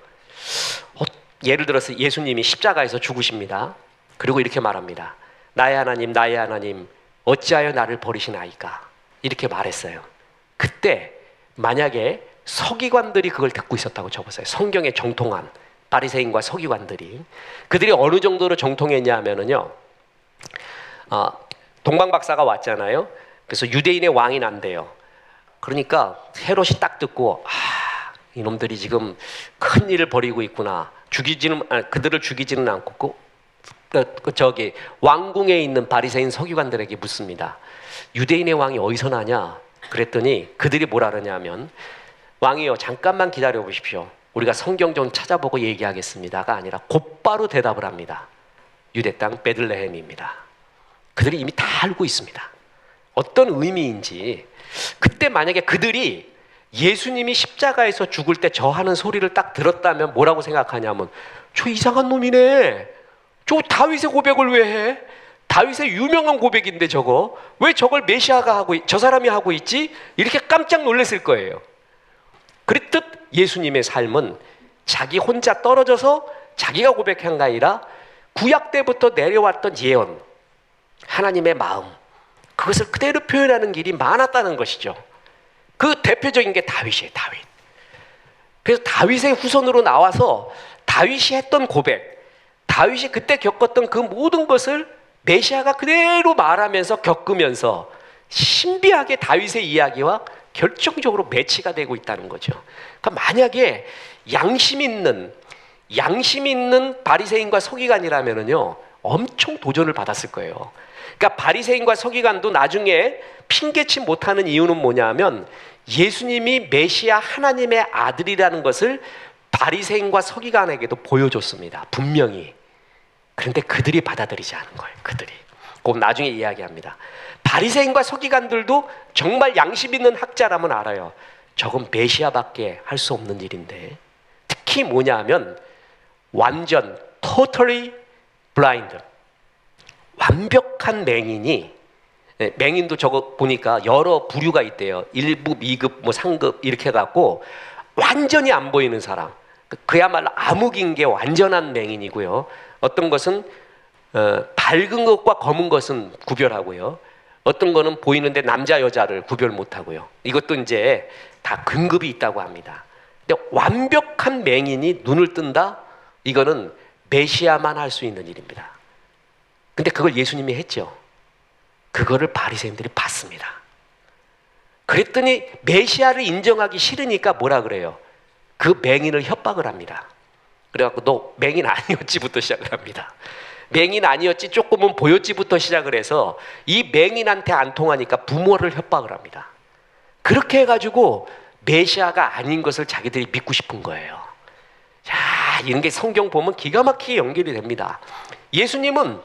예를 들어서 예수님이 십자가에서 죽으십니다. 그리고 이렇게 말합니다. 나의 하나님, 나의 하나님, 어찌하여 나를 버리시나이까? 이렇게 말했어요. 그때 만약에 서기관들이 그걸 듣고 있었다고 쳐보세요. 성경에 정통한 바리새인과 서기관들이. 그들이 어느 정도로 정통했냐 하면은요, 동방박사가 왔잖아요. 그래서 유대인의 왕이 난대요. 그러니까 헤롯이 딱 듣고, 이놈들이 지금 큰 일을 벌이고 있구나. 그들을 죽이지는 않고 저기 왕궁에 있는 바리새인 서기관들에게 묻습니다. 유대인의 왕이 어디서 나냐? 그랬더니 그들이 뭐라 그러냐면, 왕이요, 잠깐만 기다려 보십시오. 우리가 성경 좀 찾아보고 얘기하겠습니다가 아니라 곧바로 대답을 합니다. 유대 땅 베들레헴입니다. 그들이 이미 다 알고 있습니다. 어떤 의미인지. 그때 만약에 그들이 예수님이 십자가에서 죽을 때 저 하는 소리를 딱 들었다면 뭐라고 생각하냐면, 저 이상한 놈이네. 저 다윗의 고백을 왜 해? 다윗의 유명한 고백인데 저거 왜 저걸 메시아가 하고, 저 사람이 하고 있지? 이렇게 깜짝 놀랐을 거예요. 그랬듯 예수님의 삶은 자기 혼자 떨어져서 자기가 고백한 게 아니라 구약 때부터 내려왔던 예언, 하나님의 마음, 그것을 그대로 표현하는 길이 많았다는 것이죠. 그 대표적인 게 다윗이에요. 다윗. 그래서 다윗의 후손으로 나와서 다윗이 했던 고백, 다윗이 그때 겪었던 그 모든 것을 메시아가 그대로 말하면서 겪으면서 신비하게 다윗의 이야기와 결정적으로 매치가 되고 있다는 거죠. 그러니까 만약에 양심 있는 바리새인과 서기관이라면은요, 엄청 도전을 받았을 거예요. 그러니까 바리새인과 서기관도 나중에 핑계치 못하는 이유는 뭐냐면, 예수님이 메시아 하나님의 아들이라는 것을 바리새인과 서기관에게도 보여줬습니다. 분명히. 그런데 그들이 받아들이지 않은 거예요. 그들이. 그건 나중에 이야기합니다. 바리새인과 서기관들도 정말 양심 있는 학자라면 알아요. 저건 메시아밖에 할 수 없는 일인데, 특히 뭐냐 하면 완전 totally blind, 완벽한 맹인이, 맹인도 저거 보니까 여러 부류가 있대요. 1급, 2급, 뭐 3급 이렇게 해갖고 완전히 안 보이는 사람, 그야말로 암흑인 게 완전한 맹인이고요. 어떤 것은 밝은 것과 검은 것은 구별하고요. 어떤 거는 보이는데 남자 여자를 구별 못하고요. 이것도 이제 다 등급이 있다고 합니다. 근데 완벽한 맹인이 눈을 뜬다? 이거는 메시아만 할 수 있는 일입니다. 근데 그걸 예수님이 했죠. 그거를 바리새인들이 봤습니다. 그랬더니 메시아를 인정하기 싫으니까 뭐라 그래요? 그 맹인을 협박을 합니다. 그래갖고 너 맹인 아니었지부터 시작을 합니다. 맹인 아니었지 조금은 보였지부터 시작을 해서 이 맹인한테 안 통하니까 부모를 협박을 합니다. 그렇게 해가지고 메시아가 아닌 것을 자기들이 믿고 싶은 거예요. 자, 이런 게 성경 보면 기가 막히게 연결이 됩니다. 예수님은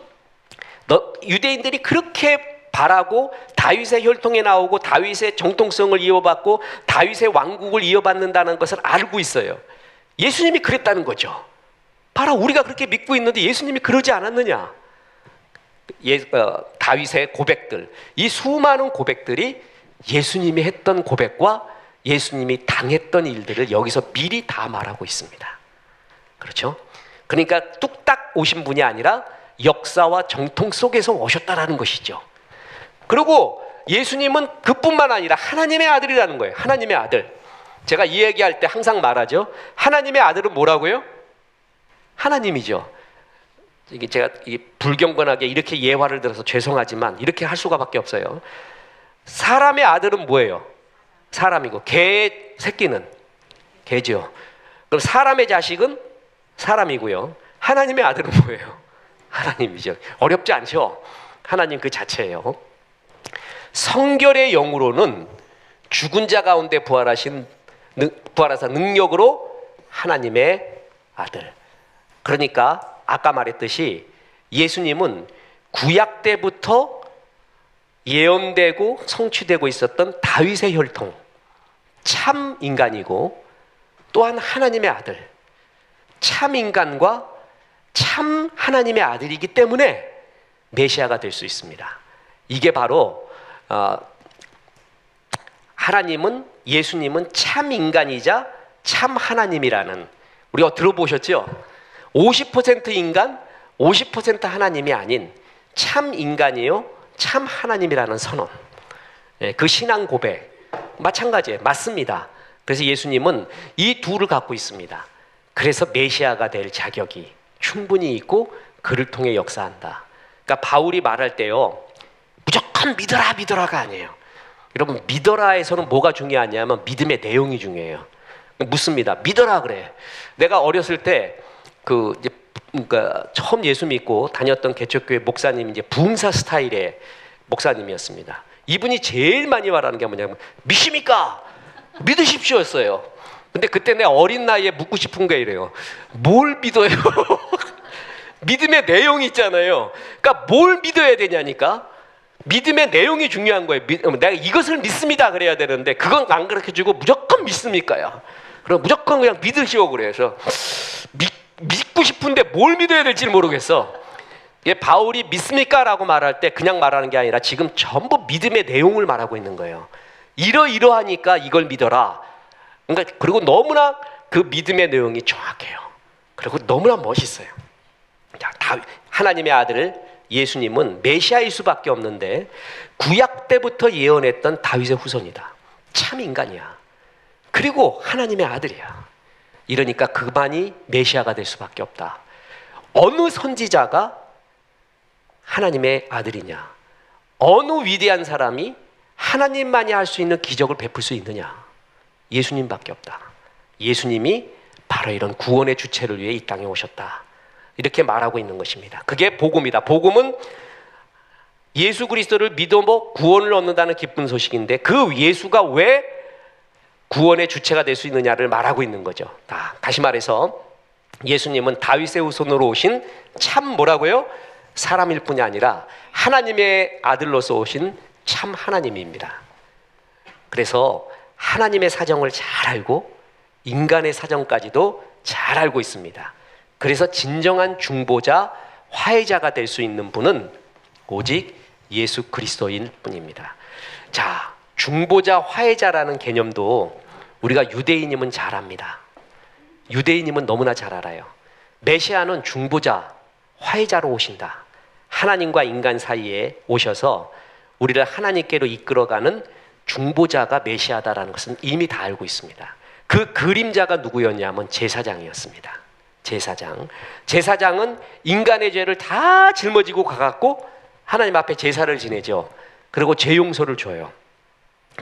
유대인들이 그렇게 바라고 다윗의 혈통에 나오고 다윗의 정통성을 이어받고 다윗의 왕국을 이어받는다는 것을 알고 있어요. 예수님이 그랬다는 거죠. 봐라, 우리가 그렇게 믿고 있는데 예수님이 그러지 않았느냐. 다윗의 고백들, 이 수많은 고백들이 예수님이 했던 고백과 예수님이 당했던 일들을 여기서 미리 다 말하고 있습니다. 그렇죠? 그러니까 뚝딱 오신 분이 아니라 역사와 정통 속에서 오셨다라는 것이죠. 그리고 예수님은 그뿐만 아니라 하나님의 아들이라는 거예요. 하나님의 아들. 제가 이 얘기할 때 항상 말하죠. 하나님의 아들은 뭐라고요? 하나님이죠. 이게 제가 불경건하게 이렇게 예화를 들어서 죄송하지만 이렇게 할 수가 밖에 없어요. 사람의 아들은 뭐예요? 사람이고 개의 새끼는 개죠. 그럼 사람의 자식은 사람이고요. 하나님의 아들은 뭐예요? 하나님이죠. 어렵지 않죠? 하나님 그 자체예요. 성결의 영으로는 죽은 자 가운데 부활하사 능력으로 하나님의 아들. 그러니까 아까 말했듯이 예수님은 구약 때부터 예언되고 성취되고 있었던 다윗의 혈통, 참 인간이고 또한 하나님의 아들, 참 인간과 참 하나님의 아들이기 때문에 메시아가 될 수 있습니다. 이게 바로 예수님은 참 인간이자 참 하나님이라는, 우리가 들어보셨죠? 50% 인간, 50% 하나님이 아닌 참 인간이요 참 하나님이라는 선언. 그 신앙 고백 마찬가지예요. 맞습니다. 그래서 예수님은 이 둘을 갖고 있습니다. 그래서 메시아가 될 자격이 충분히 있고 그를 통해 역사한다. 그러니까 바울이 말할 때요, 무조건 믿어라가 아니에요. 여러분, 믿어라에서는 뭐가 중요하냐면 믿음의 내용이 중요해요. 묻습니다. 믿어라 그래. 내가 어렸을 때 그러니까 처음 예수 믿고 다녔던 개척교회 목사님이 이제 부흥사 스타일의 목사님이었습니다. 이분이 제일 많이 말하는 게 뭐냐면 믿습니까? 믿으십시오였어요. 근데 그때 내 어린 나이에 묻고 싶은 게 이래요. 뭘 믿어요? 믿음의 내용이 있잖아요. 그러니까 뭘 믿어야 되냐니까. 믿음의 내용이 중요한 거예요. 내가 이것을 믿습니다 그래야 되는데 그건 안 가르쳐주고 무조건 믿습니까요? 그럼 무조건 그냥 믿으시오 그래서 믿고 싶은데 뭘 믿어야 될지 모르겠어. 바울이 믿습니까? 라고 말할 때 그냥 말하는 게 아니라 지금 전부 믿음의 내용을 말하고 있는 거예요. 이러이러하니까 이걸 믿어라. 그러니까 그리고 너무나 그 믿음의 내용이 정확해요. 그리고 너무나 멋있어요. 자, 하나님의 아들 예수님은 메시아일 수밖에 없는데 구약 때부터 예언했던 다윗의 후손이다. 참 인간이야. 그리고 하나님의 아들이야. 이러니까 그만이 메시아가 될 수밖에 없다. 어느 선지자가 하나님의 아들이냐? 어느 위대한 사람이 하나님만이 할 수 있는 기적을 베풀 수 있느냐? 예수님밖에 없다. 예수님이 바로 이런 구원의 주체를 위해 이 땅에 오셨다. 이렇게 말하고 있는 것입니다. 그게 복음이다. 복음은 예수 그리스도를 믿어 구원을 얻는다는 기쁜 소식인데 그 예수가 왜 구원의 주체가 될 수 있느냐를 말하고 있는 거죠. 다시 말해서 예수님은 다윗의 후손으로 오신 참 뭐라고요? 사람일 뿐이 아니라 하나님의 아들로서 오신 참 하나님입니다. 그래서 하나님의 사정을 잘 알고 인간의 사정까지도 잘 알고 있습니다. 그래서 진정한 중보자, 화해자가 될 수 있는 분은 오직 예수 그리스도일 뿐입니다. 자, 중보자, 화해자라는 개념도 우리가 유대인이면 잘 압니다. 유대인이면 너무나 잘 알아요. 메시아는 중보자, 화해자로 오신다. 하나님과 인간 사이에 오셔서 우리를 하나님께로 이끌어가는 중보자가 메시아다라는 것은 이미 다 알고 있습니다. 그 그림자가 누구였냐면 제사장이었습니다. 제사장은 인간의 죄를 다 짊어지고 가갖고 하나님 앞에 제사를 지내죠. 그리고 죄 용서를 줘요.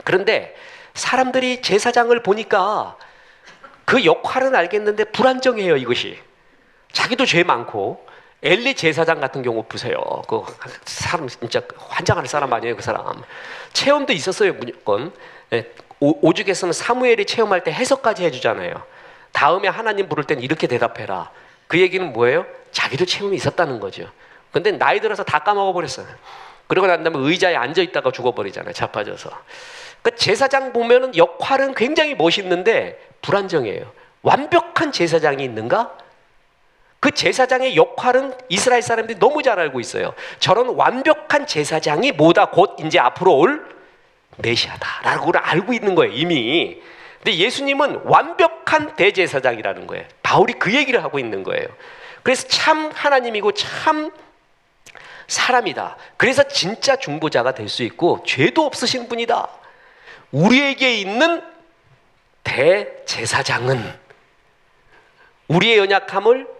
그런데 사람들이 제사장을 보니까 그 역할은 알겠는데 불안정해요. 이것이 자기도 죄 많고. 엘리 제사장 같은 경우 보세요. 그 사람 진짜 환장할 사람 아니에요, 그 사람. 체험도 있었어요, 무조건. 오죽했으면 사무엘이 체험할 때 해석까지 해주잖아요. 다음에 하나님 부를 땐 이렇게 대답해라. 그 얘기는 뭐예요? 자기도 체험이 있었다는 거죠. 근데 나이 들어서 다 까먹어 버렸어요. 그러고 난 다음에 의자에 앉아 있다가 죽어버리잖아요, 자빠져서. 그 제사장 보면은 역할은 굉장히 멋있는데 불안정해요. 완벽한 제사장이 있는가? 그 제사장의 역할은 이스라엘 사람들이 너무 잘 알고 있어요. 저런 완벽한 제사장이 뭐다? 곧 이제 앞으로 올 메시아다라고 알고 있는 거예요, 이미. 근데 예수님은 완벽한 대제사장이라는 거예요. 바울이 그 얘기를 하고 있는 거예요. 그래서 참 하나님이고 참 사람이다. 그래서 진짜 중보자가 될 수 있고 죄도 없으신 분이다. 우리에게 있는 대제사장은 우리의 연약함을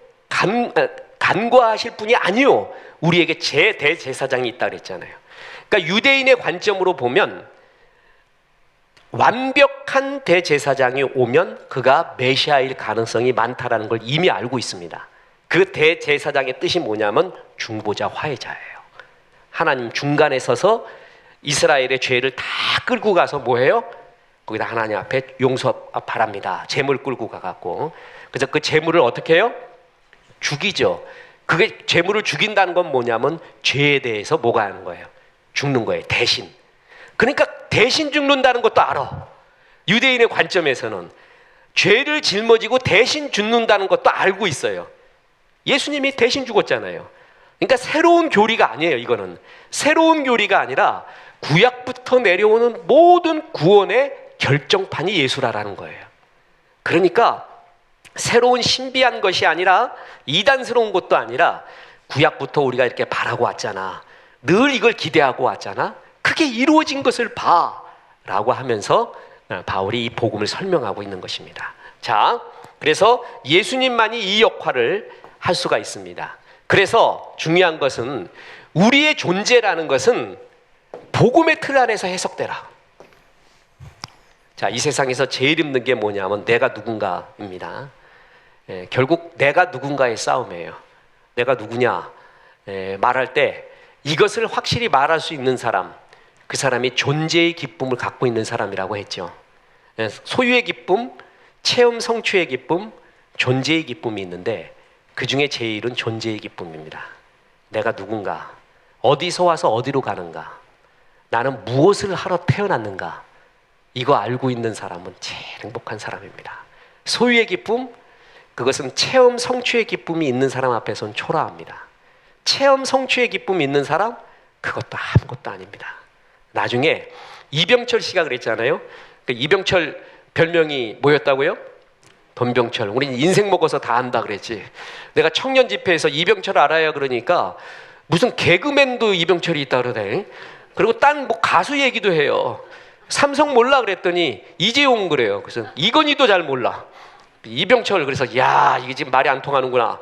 간과하실 분이 아니요, 우리에게 대제사장이 있다 그랬잖아요. 그러니까 유대인의 관점으로 보면 완벽한 대제사장이 오면 그가 메시아일 가능성이 많다라는 걸 이미 알고 있습니다. 그 대제사장의 뜻이 뭐냐면 중보자, 화해자예요. 하나님 중간에 서서 이스라엘의 죄를 다 끌고 가서 뭐해요? 거기다 하나님 앞에 용서 바랍니다. 재물 끌고 가갖고. 그래서 그 재물을 어떻게 해요? 죽이죠. 그게 재물을 죽인다는 건 뭐냐면 죄에 대해서 뭐가 하는 거예요? 죽는 거예요. 대신. 그러니까 대신 죽는다는 것도 알아. 유대인의 관점에서는 죄를 짊어지고 대신 죽는다는 것도 알고 있어요. 예수님이 대신 죽었잖아요. 그러니까 새로운 교리가 아니에요. 이거는 새로운 교리가 아니라 구약부터 내려오는 모든 구원의 결정판이 예수라라는 거예요. 그러니까 새로운 신비한 것이 아니라 이단스러운 것도 아니라 구약부터 우리가 이렇게 바라고 왔잖아. 늘 이걸 기대하고 왔잖아. 그게 이루어진 것을 봐 라고 하면서 바울이 이 복음을 설명하고 있는 것입니다. 자, 그래서 예수님만이 이 역할을 할 수가 있습니다. 그래서 중요한 것은 우리의 존재라는 것은 복음의 틀 안에서 해석되라. 자, 이 세상에서 제일 힘든 게 뭐냐면 내가 누군가입니다. 결국 내가 누군가의 싸움이에요. 내가 누구냐 말할 때 이것을 확실히 말할 수 있는 사람, 그 사람이 존재의 기쁨을 갖고 있는 사람이라고 했죠. 소유의 기쁨, 체험 성취의 기쁨, 존재의 기쁨이 있는데 그 중에 제일은 존재의 기쁨입니다. 내가 누군가, 어디서 와서 어디로 가는가, 나는 무엇을 하러 태어났는가, 이거 알고 있는 사람은 제일 행복한 사람입니다. 소유의 기쁨, 그것은 체험 성취의 기쁨이 있는 사람 앞에서는 초라합니다. 체험 성취의 기쁨이 있는 사람, 그것도 아무것도 아닙니다. 나중에 이병철 씨가 그랬잖아요. 그 이병철 별명이 뭐였다고요? 돈병철. 우린 인생 먹어서 다 안다 그랬지. 내가 청년 집회에서 이병철 알아요 그러니까 무슨 개그맨도 이병철이 있다 그러대. 그리고 딴 뭐 가수 얘기도 해요. 삼성 몰라 그랬더니 이재용 그래요. 그래서 이건희도 잘 몰라. 이병철. 그래서 야, 이게 지금 말이 안 통하는구나.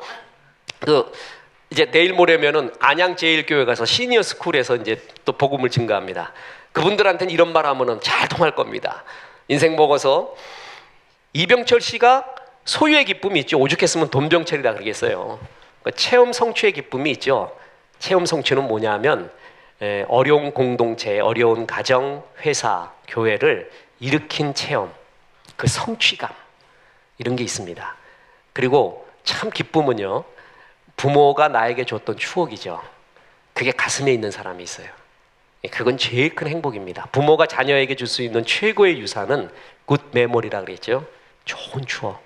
그 이제 내일 모레면은 안양제일교회 가서 시니어 스쿨에서 이제 또 복음을 증거합니다. 그분들한테는 이런 말 하면은 잘 통할 겁니다. 인생 먹어서 이병철 씨가 소유의 기쁨이 있죠. 오죽했으면 돈병철이다 그러겠어요. 그러니까 체험 성취의 기쁨이 있죠. 체험 성취는 뭐냐면 어려운 공동체, 어려운 가정, 회사, 교회를 일으킨 체험, 그 성취감, 이런 게 있습니다. 그리고 참 기쁨은요, 부모가 나에게 줬던 추억이죠. 그게 가슴에 있는 사람이 있어요. 그건 제일 큰 행복입니다. 부모가 자녀에게 줄 수 있는 최고의 유산은 굿 메모리라 그랬죠. 좋은 추억.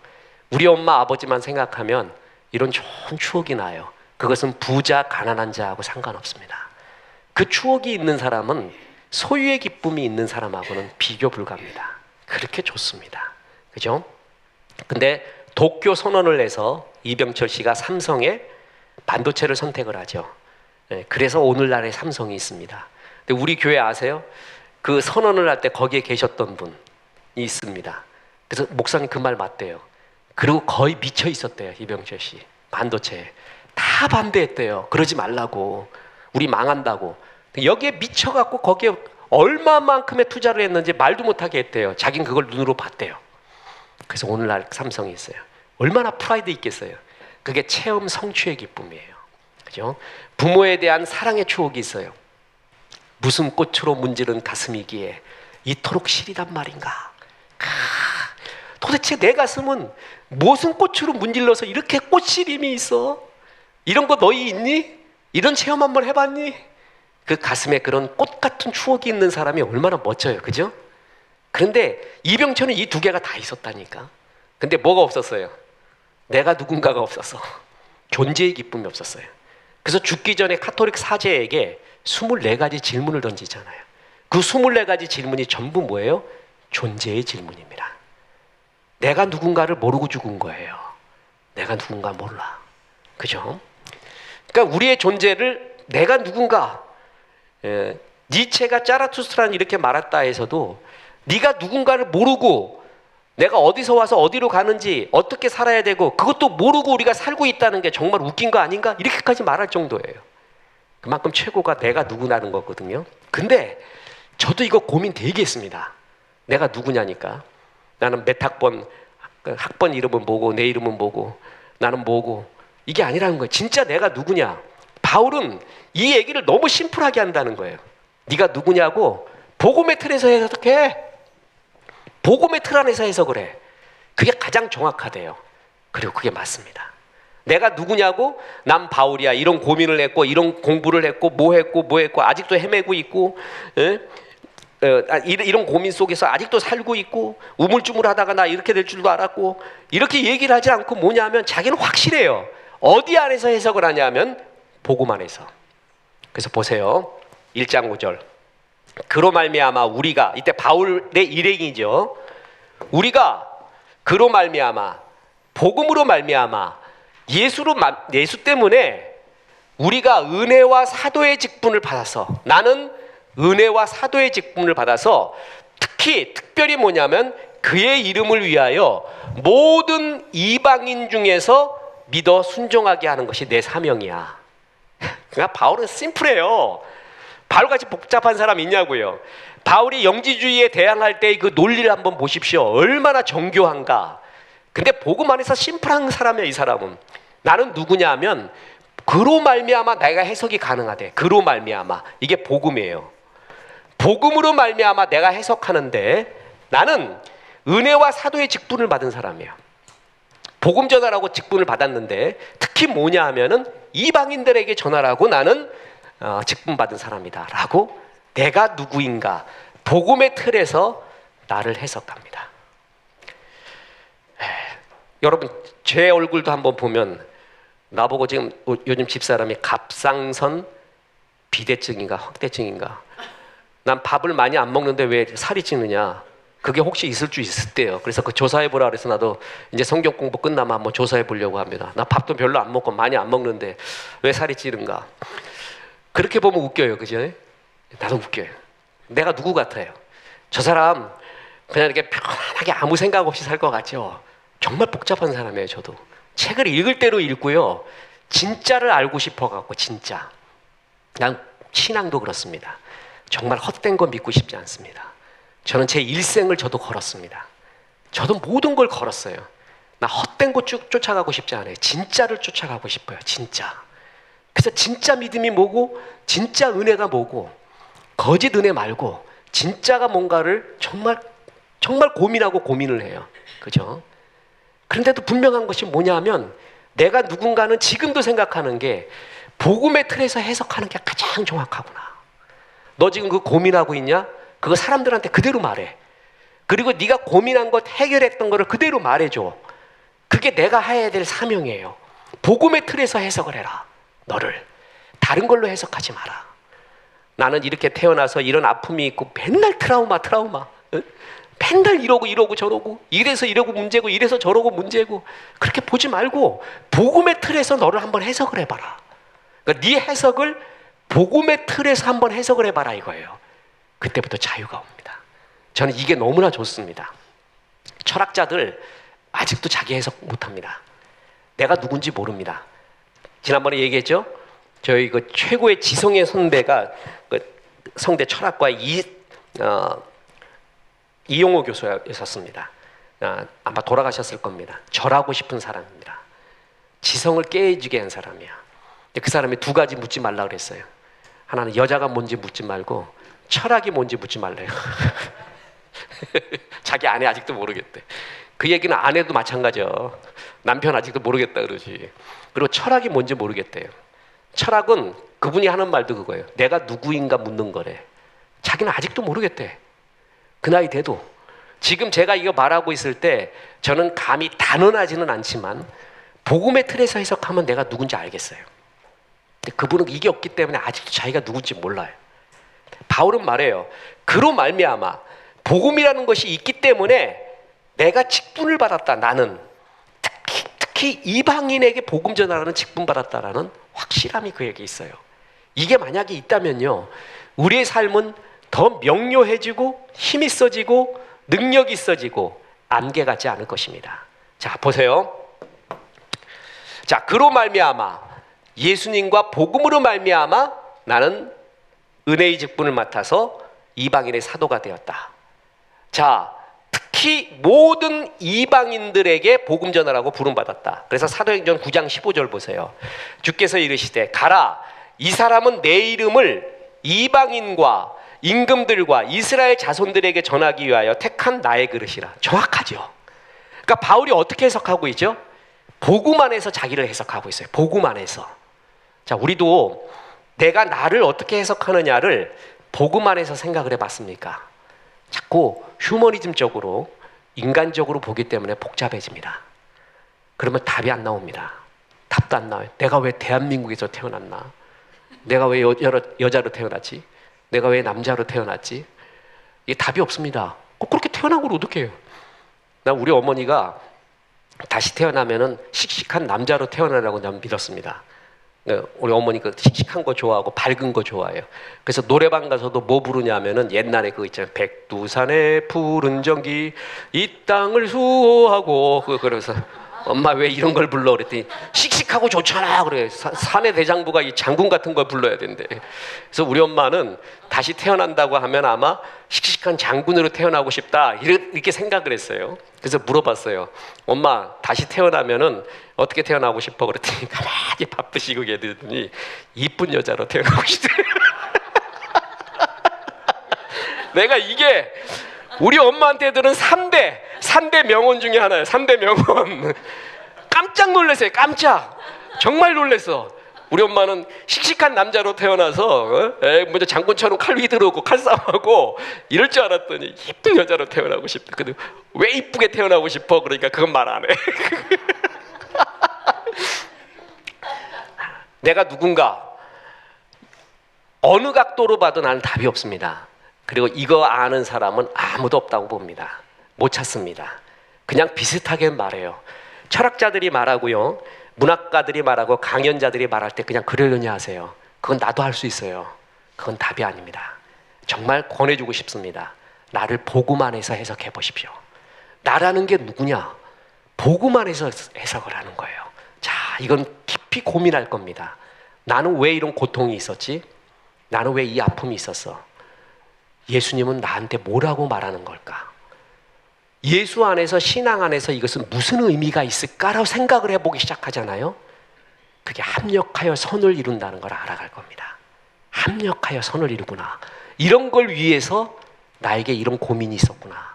우리 엄마 아버지만 생각하면 이런 좋은 추억이 나요. 그것은 부자 가난한 자하고 상관없습니다. 그 추억이 있는 사람은 소유의 기쁨이 있는 사람하고는 비교 불가합니다. 그렇게 좋습니다. 그죠? 근데 독교 선언을 해서 이병철 씨가 삼성에 반도체를 선택을 하죠. 그래서 오늘날의 삼성이 있습니다. 근데 우리 교회 아세요? 그 선언을 할 때 거기에 계셨던 분이 있습니다. 그래서 목사님 그 말 맞대요. 그리고 거의 미쳐 있었대요. 이병철 씨 반도체 다 반대했대요. 그러지 말라고, 우리 망한다고. 여기에 미쳐갖고 거기에 얼마만큼의 투자를 했는지 말도 못하게 했대요. 자기는 그걸 눈으로 봤대요. 그래서 오늘날 삼성이 있어요. 얼마나 프라이드 있겠어요. 그게 체험 성취의 기쁨이에요. 그죠? 부모에 대한 사랑의 추억이 있어요. 무슨 꽃으로 문지른 가슴이기에 이토록 시리단 말인가. 도대체 내 가슴은 무슨 꽃으로 문질러서 이렇게 꽃시림이 있어? 이런 거 너희 있니? 이런 체험 한번 해봤니? 그 가슴에 그런 꽃 같은 추억이 있는 사람이 얼마나 멋져요. 그죠? 그런데 이병철은 이 두 개가 다 있었다니까. 근데 뭐가 없었어요? 내가 누군가가 없었어. 존재의 기쁨이 없었어요. 그래서 죽기 전에 카톨릭 사제에게 24가지 질문을 던지잖아요. 그 24가지 질문이 전부 뭐예요? 존재의 질문입니다. 내가 누군가를 모르고 죽은 거예요. 내가 누군가 몰라. 그죠? 그러니까 우리의 존재를 내가 누군가, 니체가 짜라투스트라는 이렇게 말했다 해서도 네가 누군가를 모르고 내가 어디서 와서 어디로 가는지 어떻게 살아야 되고 그것도 모르고 우리가 살고 있다는 게 정말 웃긴 거 아닌가? 이렇게까지 말할 정도예요. 그만큼 최고가 내가 누구냐는 거거든요. 근데 저도 이거 고민 되게 했습니다. 내가 누구냐니까. 나는 몇 학번, 학번 이름은 뭐고 내 이름은 뭐고 나는 뭐고 이게 아니라는 거예요. 진짜 내가 누구냐. 바울은 이 얘기를 너무 심플하게 한다는 거예요. 네가 누구냐고 복음의 틀에서 해석해. 복음의 틀 안에서 해석을 해. 그게 가장 정확하대요. 그리고 그게 맞습니다. 내가 누구냐고 난 바울이야. 이런 고민을 했고 이런 공부를 했고 뭐 했고 아직도 헤매고 있고 이런 고민 속에서 아직도 살고 있고 우물쭈물하다가 나 이렇게 될 줄도 알았고 이렇게 얘기를 하지 않고 뭐냐면 자기는 확실해요. 어디 안에서 해석을 하냐면 복음 안에서. 그래서 보세요. 1장 5절. 그로 말미암아 우리가, 이때 바울의 일행이죠. 우리가 그로 말미암아 복음으로 말미암아 예수 때문에 우리가 은혜와 사도의 직분을 받아서, 나는 은혜와 사도의 직분을 받아서 특별히 뭐냐면 그의 이름을 위하여 모든 이방인 중에서 믿어 순종하게 하는 것이 내 사명이야. 그러니까 바울은 심플해요. 바울같이 복잡한 사람 있냐고요. 바울이 영지주의에 대항할 때 그 논리를 한번 보십시오. 얼마나 정교한가. 근데 복음 안에서 심플한 사람이야. 이 사람은. 나는 누구냐 하면 그로 말미암아 내가 해석이 가능하대. 그로 말미암아. 이게 복음이에요. 복음으로 말미암아 내가 해석하는데 나는 은혜와 사도의 직분을 받은 사람이야. 복음 전하라고 직분을 받았는데 특히 뭐냐 하면은 이방인들에게 전하라고 나는 직분 받은 사람이다 라고 내가 누구인가 복음의 틀에서 나를 해석합니다. 여러분 제 얼굴도 한번 보면 나보고 지금 요즘 집사람이 갑상선 비대증인가 확대증인가, 난 밥을 많이 안 먹는데 왜 살이 찌느냐, 그게 혹시 있을 수 있대요. 그래서 그 조사해보라 그래서 나도 이제 성경 공부 끝나면 한번 조사해보려고 합니다. 나 밥도 별로 안 먹고 많이 안 먹는데 왜 살이 찌는가. 그렇게 보면 웃겨요. 그죠? 나도 웃겨요. 내가 누구 같아요? 저 사람 그냥 이렇게 편안하게 아무 생각 없이 살 것 같죠? 정말 복잡한 사람이에요. 저도 책을 읽을 대로 읽고요, 진짜를 알고 싶어갖고. 진짜 난 신앙도 그렇습니다. 정말 헛된 거 믿고 싶지 않습니다. 저는 제 일생을 저도 걸었습니다. 저도 모든 걸 걸었어요. 나 헛된 거 쭉 쫓아가고 싶지 않아요. 진짜를 쫓아가고 싶어요. 진짜. 그래서 진짜 믿음이 뭐고 진짜 은혜가 뭐고 거짓 은혜 말고 진짜가 뭔가를 정말 고민하고 고민을 해요. 그죠? 그런데도 분명한 것이 뭐냐면 내가 누군가는 지금도 생각하는 게 복음의 틀에서 해석하는 게 가장 정확하구나. 너 지금 그 고민하고 있냐? 그거 사람들한테 그대로 말해. 그리고 네가 고민한 것, 해결했던 거를 그대로 말해줘. 그게 내가 해야 될 사명이에요. 복음의 틀에서 해석을 해라. 너를 다른 걸로 해석하지 마라. 나는 이렇게 태어나서 이런 아픔이 있고 맨날 트라우마 응? 맨날 이러고 저러고 이래서 이러고 문제고 이래서 저러고 문제고, 그렇게 보지 말고 복음의 틀에서 너를 한번 해석을 해봐라. 그러니까 네 해석을 복음의 틀에서 한번 해석을 해봐라 이거예요. 그때부터 자유가 옵니다. 저는 이게 너무나 좋습니다. 철학자들 아직도 자기 해석 못합니다. 내가 누군지 모릅니다. 지난번에 얘기했죠? 저희 그 최고의 지성의 선배가 그 성대 철학과 이용호 교수였었습니다. 아마 돌아가셨을 겁니다. 절하고 싶은 사람입니다. 지성을 깨지게 한 사람이야. 그 사람이 두 가지 묻지 말라 그랬어요. 하나는 여자가 뭔지 묻지 말고 철학이 뭔지 묻지 말래요. 자기 아내 아직도 모르겠대. 그 얘기는 아내도 마찬가지요. 남편 아직도 모르겠다 그러지. 그리고 철학이 뭔지 모르겠대요. 철학은 그분이 하는 말도 그거예요. 내가 누구인가 묻는 거래. 자기는 아직도 모르겠대. 그 나이 돼도. 지금 제가 이거 말하고 있을 때 저는 감이 단언하지는 않지만 복음의 틀에서 해석하면 내가 누군지 알겠어요. 근데 그분은 이게 없기 때문에 아직도 자기가 누군지 몰라요. 바울은 말해요. 그로 말미암아 복음이라는 것이 있기 때문에 내가 직분을 받았다. 나는 특히 이방인에게 복음 전하라는 직분 받았다라는 확실함이 그에게 있어요. 이게 만약에 있다면요, 우리의 삶은 더 명료해지고 힘이 있어지고 능력이 있어지고 안개 같지 않을 것입니다. 자, 보세요. 자, 그로 말미암아 예수님과 복음으로 말미암아 나는 은혜의 직분을 맡아서 이방인의 사도가 되었다. 자, 특히 모든 이방인들에게 복음 전하라고 부름받았다. 그래서 사도행전 9장 15절 보세요. 주께서 이르시되 가라, 이 사람은 내 이름을 이방인과 임금들과 이스라엘 자손들에게 전하기 위하여 택한 나의 그릇이라. 정확하죠. 그러니까 바울이 어떻게 해석하고 있죠? 복음 안에서 자기를 해석하고 있어요. 복음 안에서. 자, 우리도 내가 나를 어떻게 해석하느냐를 복음 안에서 생각을 해봤습니까? 자꾸 휴머니즘적으로 인간적으로 보기 때문에 복잡해집니다. 그러면 답이 안 나옵니다. 답도 안 나와요. 내가 왜 대한민국에서 태어났나? 내가 왜 여자로 태어났지? 내가 왜 남자로 태어났지? 이게 답이 없습니다. 그렇게 태어나고 어떻게 해요? 나 우리 어머니가 다시 태어나면은 씩씩한 남자로 태어나라고 난 믿었습니다. 우리 어머니가 씩씩한 거 좋아하고 밝은 거 좋아해요. 그래서 노래방 가서도 뭐 부르냐면은 옛날에 그거 있잖아요. 백두산의 푸른 전기 이 땅을 수호하고 그러면서 엄마 왜 이런 걸 불러 그랬더니 씩씩하고 좋잖아 그래. 산의 대장부가 이 장군 같은 걸 불러야 된대. 그래서 우리 엄마는 다시 태어난다고 하면 아마 씩씩한 장군으로 태어나고 싶다 이렇게 생각을 했어요. 그래서 물어봤어요. 엄마 다시 태어나면은 어떻게 태어나고 싶어 그랬더니 가만히 바쁘시고 계더니 이쁜 여자로 태어나고 싶대. 내가 이게 우리 엄마한테들은 3대 명언 중에 하나예요. 3대 명언. 깜짝 놀랐어요. 깜짝. 정말 놀랐어. 우리 엄마는 씩씩한 남자로 태어나서 먼저 장군처럼 칼 휘두르고 칼싸움하고 이럴 줄 알았더니 예쁜 여자로 태어나고 싶다. 근데 왜 이쁘게 태어나고 싶어? 그러니까 그건 말 안 해. 내가 누군가 어느 각도로 봐도 나는 답이 없습니다. 그리고 이거 아는 사람은 아무도 없다고 봅니다. 못 찾습니다. 그냥 비슷하게 말해요. 철학자들이 말하고요, 문학가들이 말하고 강연자들이 말할 때 그냥 그러려니 하세요. 그건 나도 할 수 있어요. 그건 답이 아닙니다. 정말 권해주고 싶습니다. 나를 복음 안에서 해석해 보십시오. 나라는 게 누구냐? 복음 안에서 해석을 하는 거예요. 자, 이건 깊이 고민할 겁니다. 나는 왜 이런 고통이 있었지? 나는 왜 이 아픔이 있었어? 예수님은 나한테 뭐라고 말하는 걸까? 예수 안에서, 신앙 안에서 이것은 무슨 의미가 있을까라고 생각을 해보기 시작하잖아요. 그게 합력하여 선을 이룬다는 걸 알아갈 겁니다. 합력하여 선을 이루구나. 이런 걸 위해서 나에게 이런 고민이 있었구나.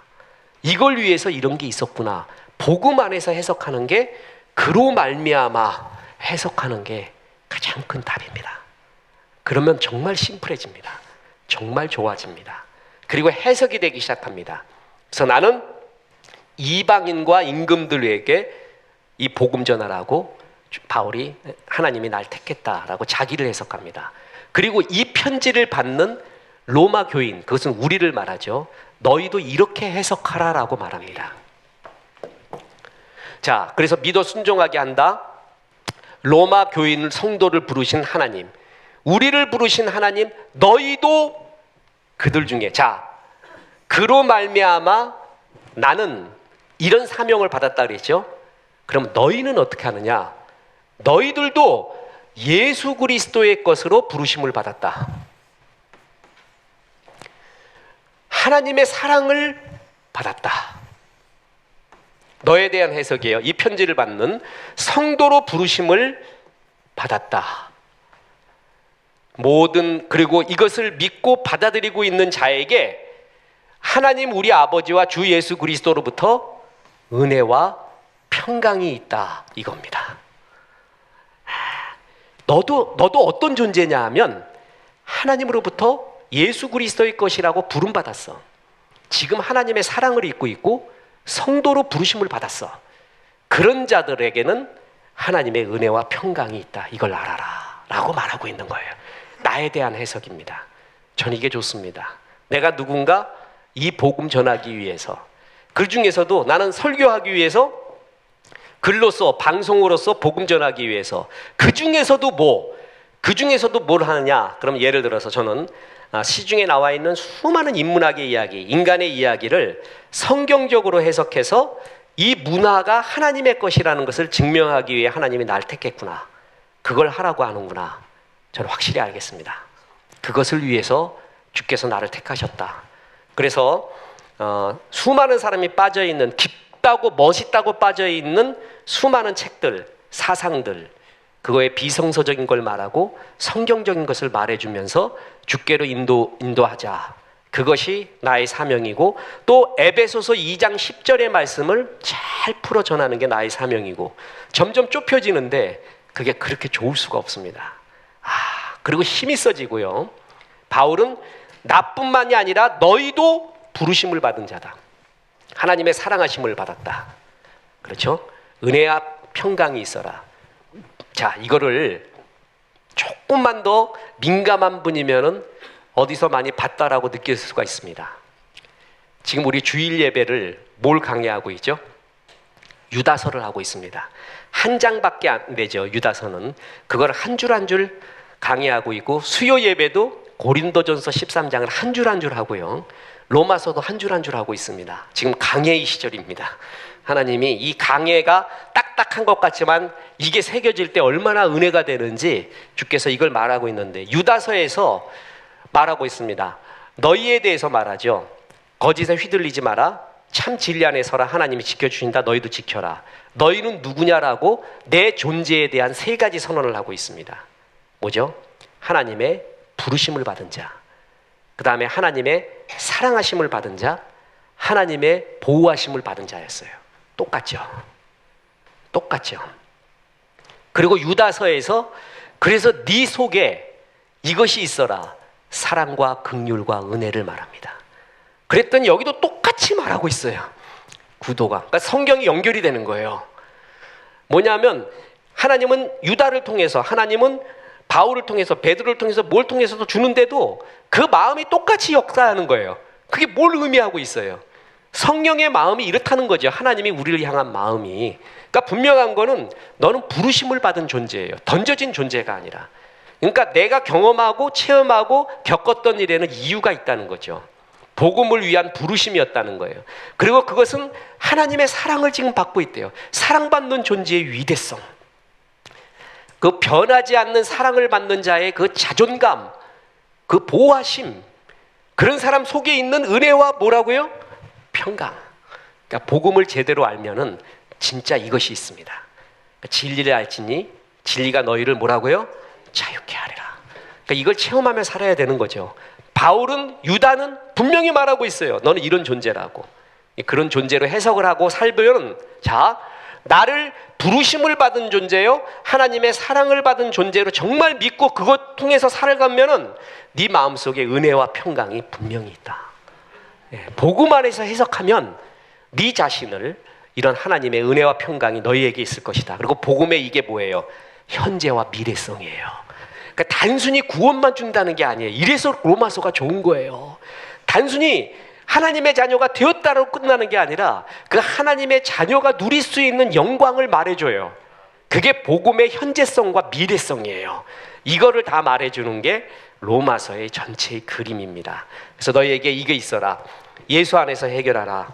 이걸 위해서 이런 게 있었구나. 복음 안에서 해석하는 게, 그로 말미암아 해석하는 게 가장 큰 답입니다. 그러면 정말 심플해집니다. 정말 좋아집니다. 그리고 해석이 되기 시작합니다. 그래서 나는 이방인과 임금들에게 이 복음 전하라고 바울이, 하나님이 날 택했다라고 자기를 해석합니다. 그리고 이 편지를 받는 로마 교인, 그것은 우리를 말하죠. 너희도 이렇게 해석하라라고 말합니다. 자, 그래서 믿어 순종하게 한다. 로마 교인 성도를 부르신 하나님, 우리를 부르신 하나님, 너희도 그들 중에, 자, 그로 말미암아 나는 이런 사명을 받았다 그랬죠. 그럼 너희는 어떻게 하느냐? 너희들도 예수 그리스도의 것으로 부르심을 받았다. 하나님의 사랑을 받았다. 너에 대한 해석이에요. 이 편지를 받는 성도로 부르심을 받았다. 그리고 이것을 믿고 받아들이고 있는 자에게 하나님 우리 아버지와 주 예수 그리스도로부터 은혜와 평강이 있다, 이겁니다. 너도 어떤 존재냐 하면 하나님으로부터 예수 그리스도의 것이라고 부름받았어. 지금 하나님의 사랑을 입고 있고 성도로 부르심을 받았어. 그런 자들에게는 하나님의 은혜와 평강이 있다, 이걸 알아라 라고 말하고 있는 거예요. 나에 대한 해석입니다. 전 이게 좋습니다. 내가 누군가 이 복음 전하기 위해서, 그 중에서도 나는 설교하기 위해서, 글로써 방송으로서 복음 전하기 위해서, 그 중에서도 뭘 하느냐? 그럼 예를 들어서 저는 시중에 나와 있는 수많은 인문학의 이야기, 인간의 이야기를 성경적으로 해석해서 이 문화가 하나님의 것이라는 것을 증명하기 위해 하나님이 날 택했구나, 그걸 하라고 하는구나, 저는 확실히 알겠습니다. 그것을 위해서 주께서 나를 택하셨다. 그래서 수많은 사람이 빠져있는, 깊다고 멋있다고 빠져있는 수많은 책들, 사상들, 그거에 비성서적인 걸 말하고 성경적인 것을 말해주면서 주께로 인도하자. 그것이 나의 사명이고, 또 에베소서 2장 10절의 말씀을 잘 풀어 전하는 게 나의 사명이고, 점점 좁혀지는데 그게 그렇게 좋을 수가 없습니다. 그리고 힘이 써지고요. 바울은 나뿐만이 아니라 너희도 부르심을 받은 자다. 하나님의 사랑하심을 받았다. 그렇죠? 은혜와 평강이 있어라. 자, 이거를 조금만 더 민감한 분이면은 어디서 많이 봤다라고 느낄 수가 있습니다. 지금 우리 주일 예배를 뭘 강의하고 있죠? 유다서를 하고 있습니다. 한 장밖에 안 되죠, 유다서는. 그걸 한 줄 한 줄 강의하고 있고, 수요 예배도 고린도전서 13장을 한 줄 한 줄 하고요, 로마서도 한 줄 한 줄 하고 있습니다. 지금 강해의 시절입니다. 하나님이 이 강해가 딱딱한 것 같지만 이게 새겨질 때 얼마나 은혜가 되는지 주께서 이걸 말하고 있는데, 유다서에서 말하고 있습니다. 너희에 대해서 말하죠. 거짓에 휘둘리지 마라. 참 진리 안에 서라. 하나님이 지켜주신다. 너희도 지켜라. 너희는 누구냐라고 내 존재에 대한 세 가지 선언을 하고 있습니다. 뭐죠? 하나님의 부르심을 받은 자, 그 다음에 하나님의 사랑하심을 받은 자, 하나님의 보호하심을 받은 자였어요. 똑같죠? 그리고 유다서에서 그래서 네 속에 이것이 있어라. 사랑과 긍휼과 은혜를 말합니다. 그랬더니 여기도 똑같이 말하고 있어요. 구도가. 그러니까 성경이 연결이 되는 거예요. 뭐냐면 하나님은 유다를 통해서, 하나님은 바울을 통해서, 베드로를 통해서, 뭘 통해서도 주는데도 그 마음이 똑같이 역사하는 거예요. 그게 뭘 의미하고 있어요? 성령의 마음이 이렇다는 거죠. 하나님이 우리를 향한 마음이. 그러니까 분명한 거는 너는 부르심을 받은 존재예요. 던져진 존재가 아니라. 그러니까 내가 경험하고 체험하고 겪었던 일에는 이유가 있다는 거죠. 복음을 위한 부르심이었다는 거예요. 그리고 그것은 하나님의 사랑을 지금 받고 있대요. 사랑받는 존재의 위대성, 그 변하지 않는 사랑을 받는 자의 그 자존감, 그 보호하심, 그런 사람 속에 있는 은혜와 뭐라고요? 평강. 그러니까 복음을 제대로 알면은 진짜 이것이 있습니다. 그러니까 진리를 알지니 진리가 너희를 뭐라고요? 자유케 하리라. 그러니까 이걸 체험하며 살아야 되는 거죠. 바울은, 유다는 분명히 말하고 있어요. 너는 이런 존재라고. 그런 존재로 해석을 하고 살면, 자, 나를 부르심을 받은 존재요, 하나님의 사랑을 받은 존재로 정말 믿고 그것 통해서 살아가면은 네 마음속에 은혜와 평강이 분명히 있다. 복음 안에서 해석하면 네 자신을 이런 하나님의 은혜와 평강이 너희에게 있을 것이다. 그리고 복음의 이게 뭐예요? 현재와 미래성이에요. 그러니까 단순히 구원만 준다는 게 아니에요. 이래서 로마서가 좋은 거예요. 단순히 하나님의 자녀가 되었다로 끝나는 게 아니라 그 하나님의 자녀가 누릴 수 있는 영광을 말해줘요. 그게 복음의 현재성과 미래성이에요. 이거를 다 말해주는 게 로마서의 전체의 그림입니다. 그래서 너희에게 이게 있어라. 예수 안에서 해결하라.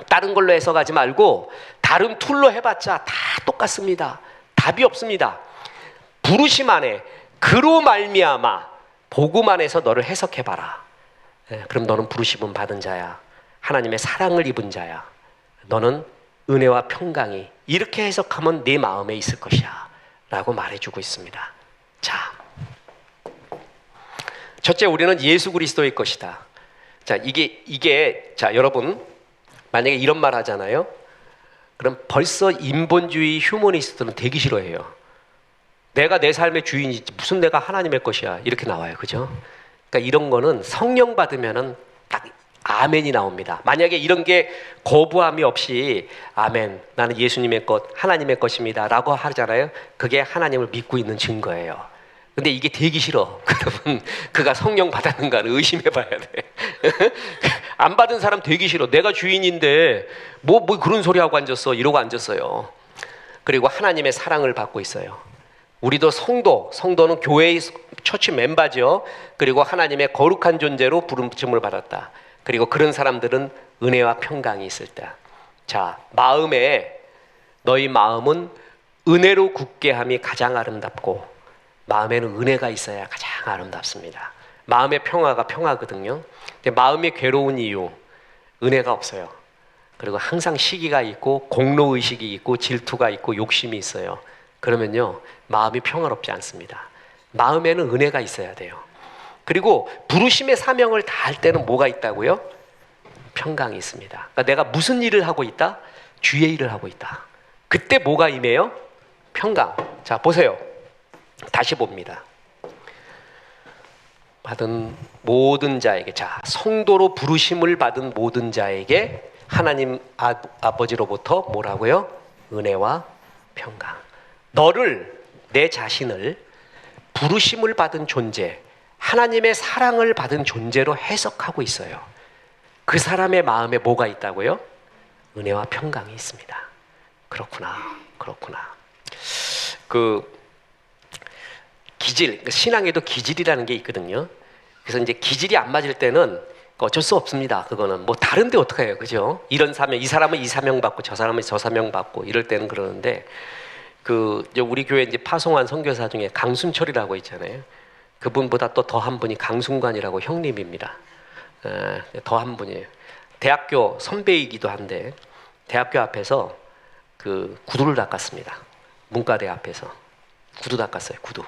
다른 걸로 해석하지 말고 다른 툴로 해봤자 다 똑같습니다. 답이 없습니다. 부르심 안에, 그로 말미암아 복음 안에서 너를 해석해봐라. 그럼 너는 부르심은 받은 자야. 하나님의 사랑을 입은 자야. 너는 은혜와 평강이 이렇게 해석하면 네 마음에 있을 것이야 라고 말해주고 있습니다. 자, 첫째, 우리는 예수 그리스도의 것이다. 자, 이게 자, 여러분 만약에 이런 말 하잖아요. 그럼 벌써 인본주의 휴머니스트는 되게 싫어해요. 내가 내 삶의 주인이지 무슨 내가 하나님의 것이야 이렇게 나와요. 그죠? 그러니까 이런 거는 성령 받으면은 딱 아멘이 나옵니다. 만약에 이런 게 거부함이 없이 아멘, 나는 예수님의 것, 하나님의 것입니다 라고 하잖아요. 그게 하나님을 믿고 있는 증거예요. 근데 이게 되기 싫어. 그러면 그가 성령 받았는가를 의심해 봐야 돼. 안 받은 사람 되기 싫어. 내가 주인인데 뭐 그런 소리 하고 앉았어 이러고 앉았어요. 그리고 하나님의 사랑을 받고 있어요. 우리도 성도는 교회의 처치 멤버죠. 그리고 하나님의 거룩한 존재로 부름을 받았다. 그리고 그런 사람들은 은혜와 평강이 있을 때, 자, 너희 마음은 은혜로 굳게 함이 가장 아름답고 마음에는 은혜가 있어야 가장 아름답습니다. 마음의 평화가 평화거든요. 근데 마음이 괴로운 이유, 은혜가 없어요. 그리고 항상 시기가 있고 공로의식이 있고 질투가 있고 욕심이 있어요. 그러면요 마음이 평화롭지 않습니다. 마음에는 은혜가 있어야 돼요. 그리고 부르심의 사명을 다할 때는 뭐가 있다고요? 평강이 있습니다. 그러니까 내가 무슨 일을 하고 있다? 주의 일을 하고 있다. 그때 뭐가 임해요? 평강. 자, 보세요. 다시 봅니다. 받은 모든 자에게, 자, 성도로 부르심을 받은 모든 자에게 하나님 아버지로부터 뭐라고요? 은혜와 평강. 내 자신을 부르심을 받은 존재, 하나님의 사랑을 받은 존재로 해석하고 있어요. 그 사람의 마음에 뭐가 있다고요? 은혜와 평강이 있습니다. 그렇구나. 신앙에도 기질이라는 게 있거든요. 그래서 이제 기질이 안 맞을 때는 어쩔 수 없습니다. 그거는 뭐 다른데 어떡해요, 그죠? 이런 사명, 이 사람은 이 사명 받고 저 사람은 저 사명 받고 이럴 때는 그러는데, 우리 교회 이제 파송한 선교사 중에 강순철이라고 있잖아요. 그분보다 또 더 한 분이 강순관이라고 형님입니다. 더 한 분이에요. 대학교 선배이기도 한데 대학교 앞에서 구두를 닦았습니다. 문과대 앞에서 구두 닦았어요. 구두.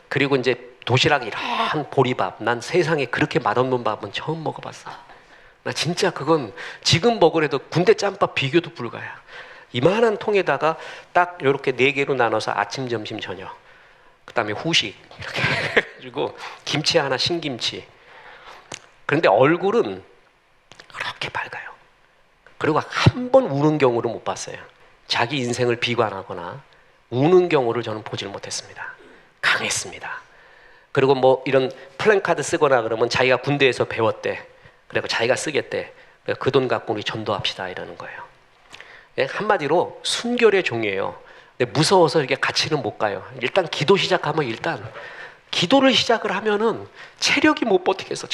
그리고 이제 도시락 이런 보리밥, 난 세상에 그렇게 맛없는 밥은 처음 먹어봤어. 나 진짜 그건 지금 먹으래도 군대 짬밥 비교도 불가야. 이만한 통에다가 딱 이렇게 4개로 나눠서 아침, 점심, 저녁, 그 다음에 후식 이렇게 해가지고 김치 하나, 신김치. 그런데 얼굴은 그렇게 밝아요. 그리고 한 번 우는 경우를 못 봤어요. 자기 인생을 비관하거나 우는 경우를 저는 보질 못했습니다. 강했습니다. 그리고 뭐 이런 플랜카드 쓰거나 그러면 자기가 군대에서 배웠대. 그리고 자기가 쓰겠대. 그 돈 갖고 우리 전도합시다 이러는 거예요. 한마디로 순결의 종이에요. 근데 무서워서 이렇게 같이는 못 가요. 일단 기도 시작하면 기도를 시작을 하면은 체력이 못 버티겠어.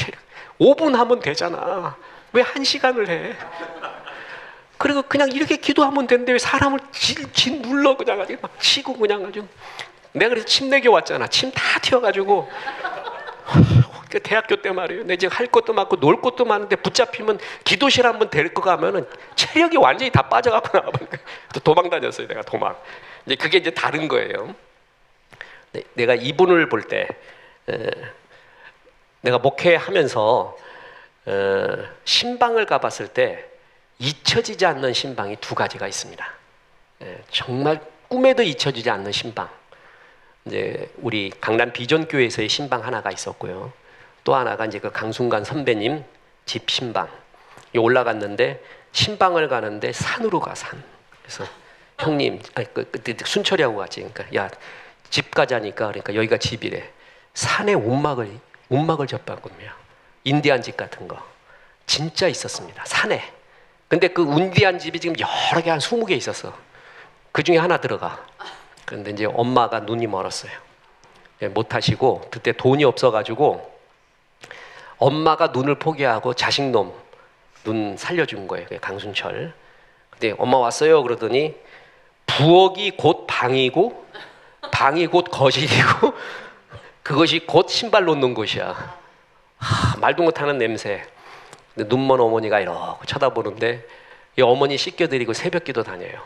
5분 하면 되잖아. 왜 1시간을 해? 그리고 그냥 이렇게 기도하면 되는데 왜 사람을 진 눌러 그냥 아주 막 치고 그냥 아주. 내가 그래서 침 내겨 왔잖아. 침 다 튀어가지고. 그 대학교 때 말이에요. 내 지금 할 것도 많고 놀 것도 많은데 붙잡히면 기도실 한번 데리고 가면은 체력이 완전히 다 빠져갖고 나와버린 거예요. 또 도망 다녔어요. 내가 도망. 이제 그게 이제 다른 거예요. 내가 이분을 볼 때, 내가 목회하면서 신방을 가봤을 때 잊혀지지 않는 신방이 2가지가 있습니다. 정말 꿈에도 잊혀지지 않는 신방. 이제 우리 강남 비전교회에서의 신방 하나가 있었고요. 또 하나가 이제 그 강순관 선배님 집 신방. 올라갔는데 신방을 가는데 산으로 가, 산. 그래서 형님, 그때 순철이하고 같이, 그러니까 야, 집 가자니까, 그러니까 여기가 집이래. 산에 움막을 접봤군요. 인디안 집 같은 거. 진짜 있었습니다. 산에. 근데 그 인디안 집이 지금 여러 개 한 20개 있었어. 그 중에 하나 들어가. 그런데 이제 엄마가 눈이 멀었어요. 못 하시고, 그때 돈이 없어가지고, 엄마가 눈을 포기하고 자식놈 눈 살려준 거예요. 강순철. 근데 엄마 왔어요. 그러더니 부엌이 곧 방이고 방이 곧 거실이고 그것이 곧 신발 놓는 곳이야. 말도 못하는 냄새. 근데 눈먼 어머니가 이러고 쳐다보는데 이 어머니 씻겨드리고 새벽기도 다녀요.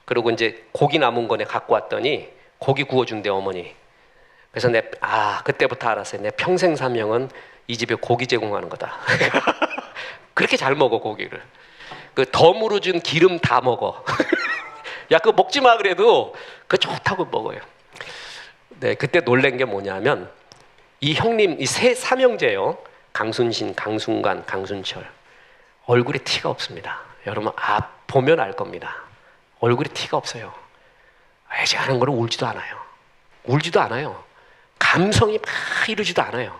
그리고 이제 고기 남은 거네 갖고 왔더니 고기 구워준대 어머니. 그래서 그때부터 알았어요. 내 평생 사명은 이 집에 고기 제공하는 거다. 그렇게 잘 먹어 고기를. 그 덤으로 준 기름 다 먹어. 야 그거 먹지 마 그래도 그거 좋다고 먹어요. 네, 그때 놀란 게 뭐냐면 이 형님 이 세 삼형제요. 강순신, 강순관, 강순철 얼굴에 티가 없습니다. 여러분 보면 알 겁니다. 얼굴에 티가 없어요. 애지하는 거는 울지도 않아요. 울지도 않아요. 감성이 막 이러지도 않아요.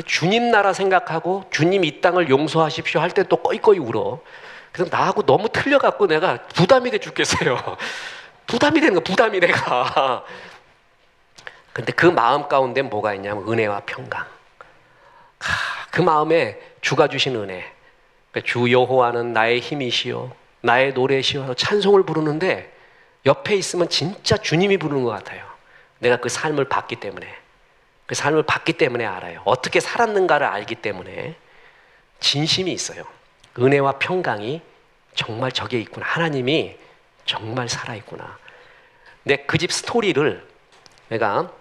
주님 나라 생각하고 주님 이 땅을 용서하십시오 할 때 또 꺼이꺼이 울어. 그래서 나하고 너무 틀려갖고 내가 부담이 돼 죽겠어요. 부담이 되는 거야. 부담이 내가. 근데 그 마음 가운데 뭐가 있냐면 은혜와 평강. 그 마음에 주가 주신 은혜. 주 여호와는 나의 힘이시요 나의 노래시요 찬송을 부르는데 옆에 있으면 진짜 주님이 부르는 것 같아요. 내가 그 삶을 봤기 때문에. 그 삶을 봤기 때문에 알아요. 어떻게 살았는가를 알기 때문에 진심이 있어요. 은혜와 평강이 정말 저기에 있구나. 하나님이 정말 살아있구나. 근데 그 집 스토리를 내가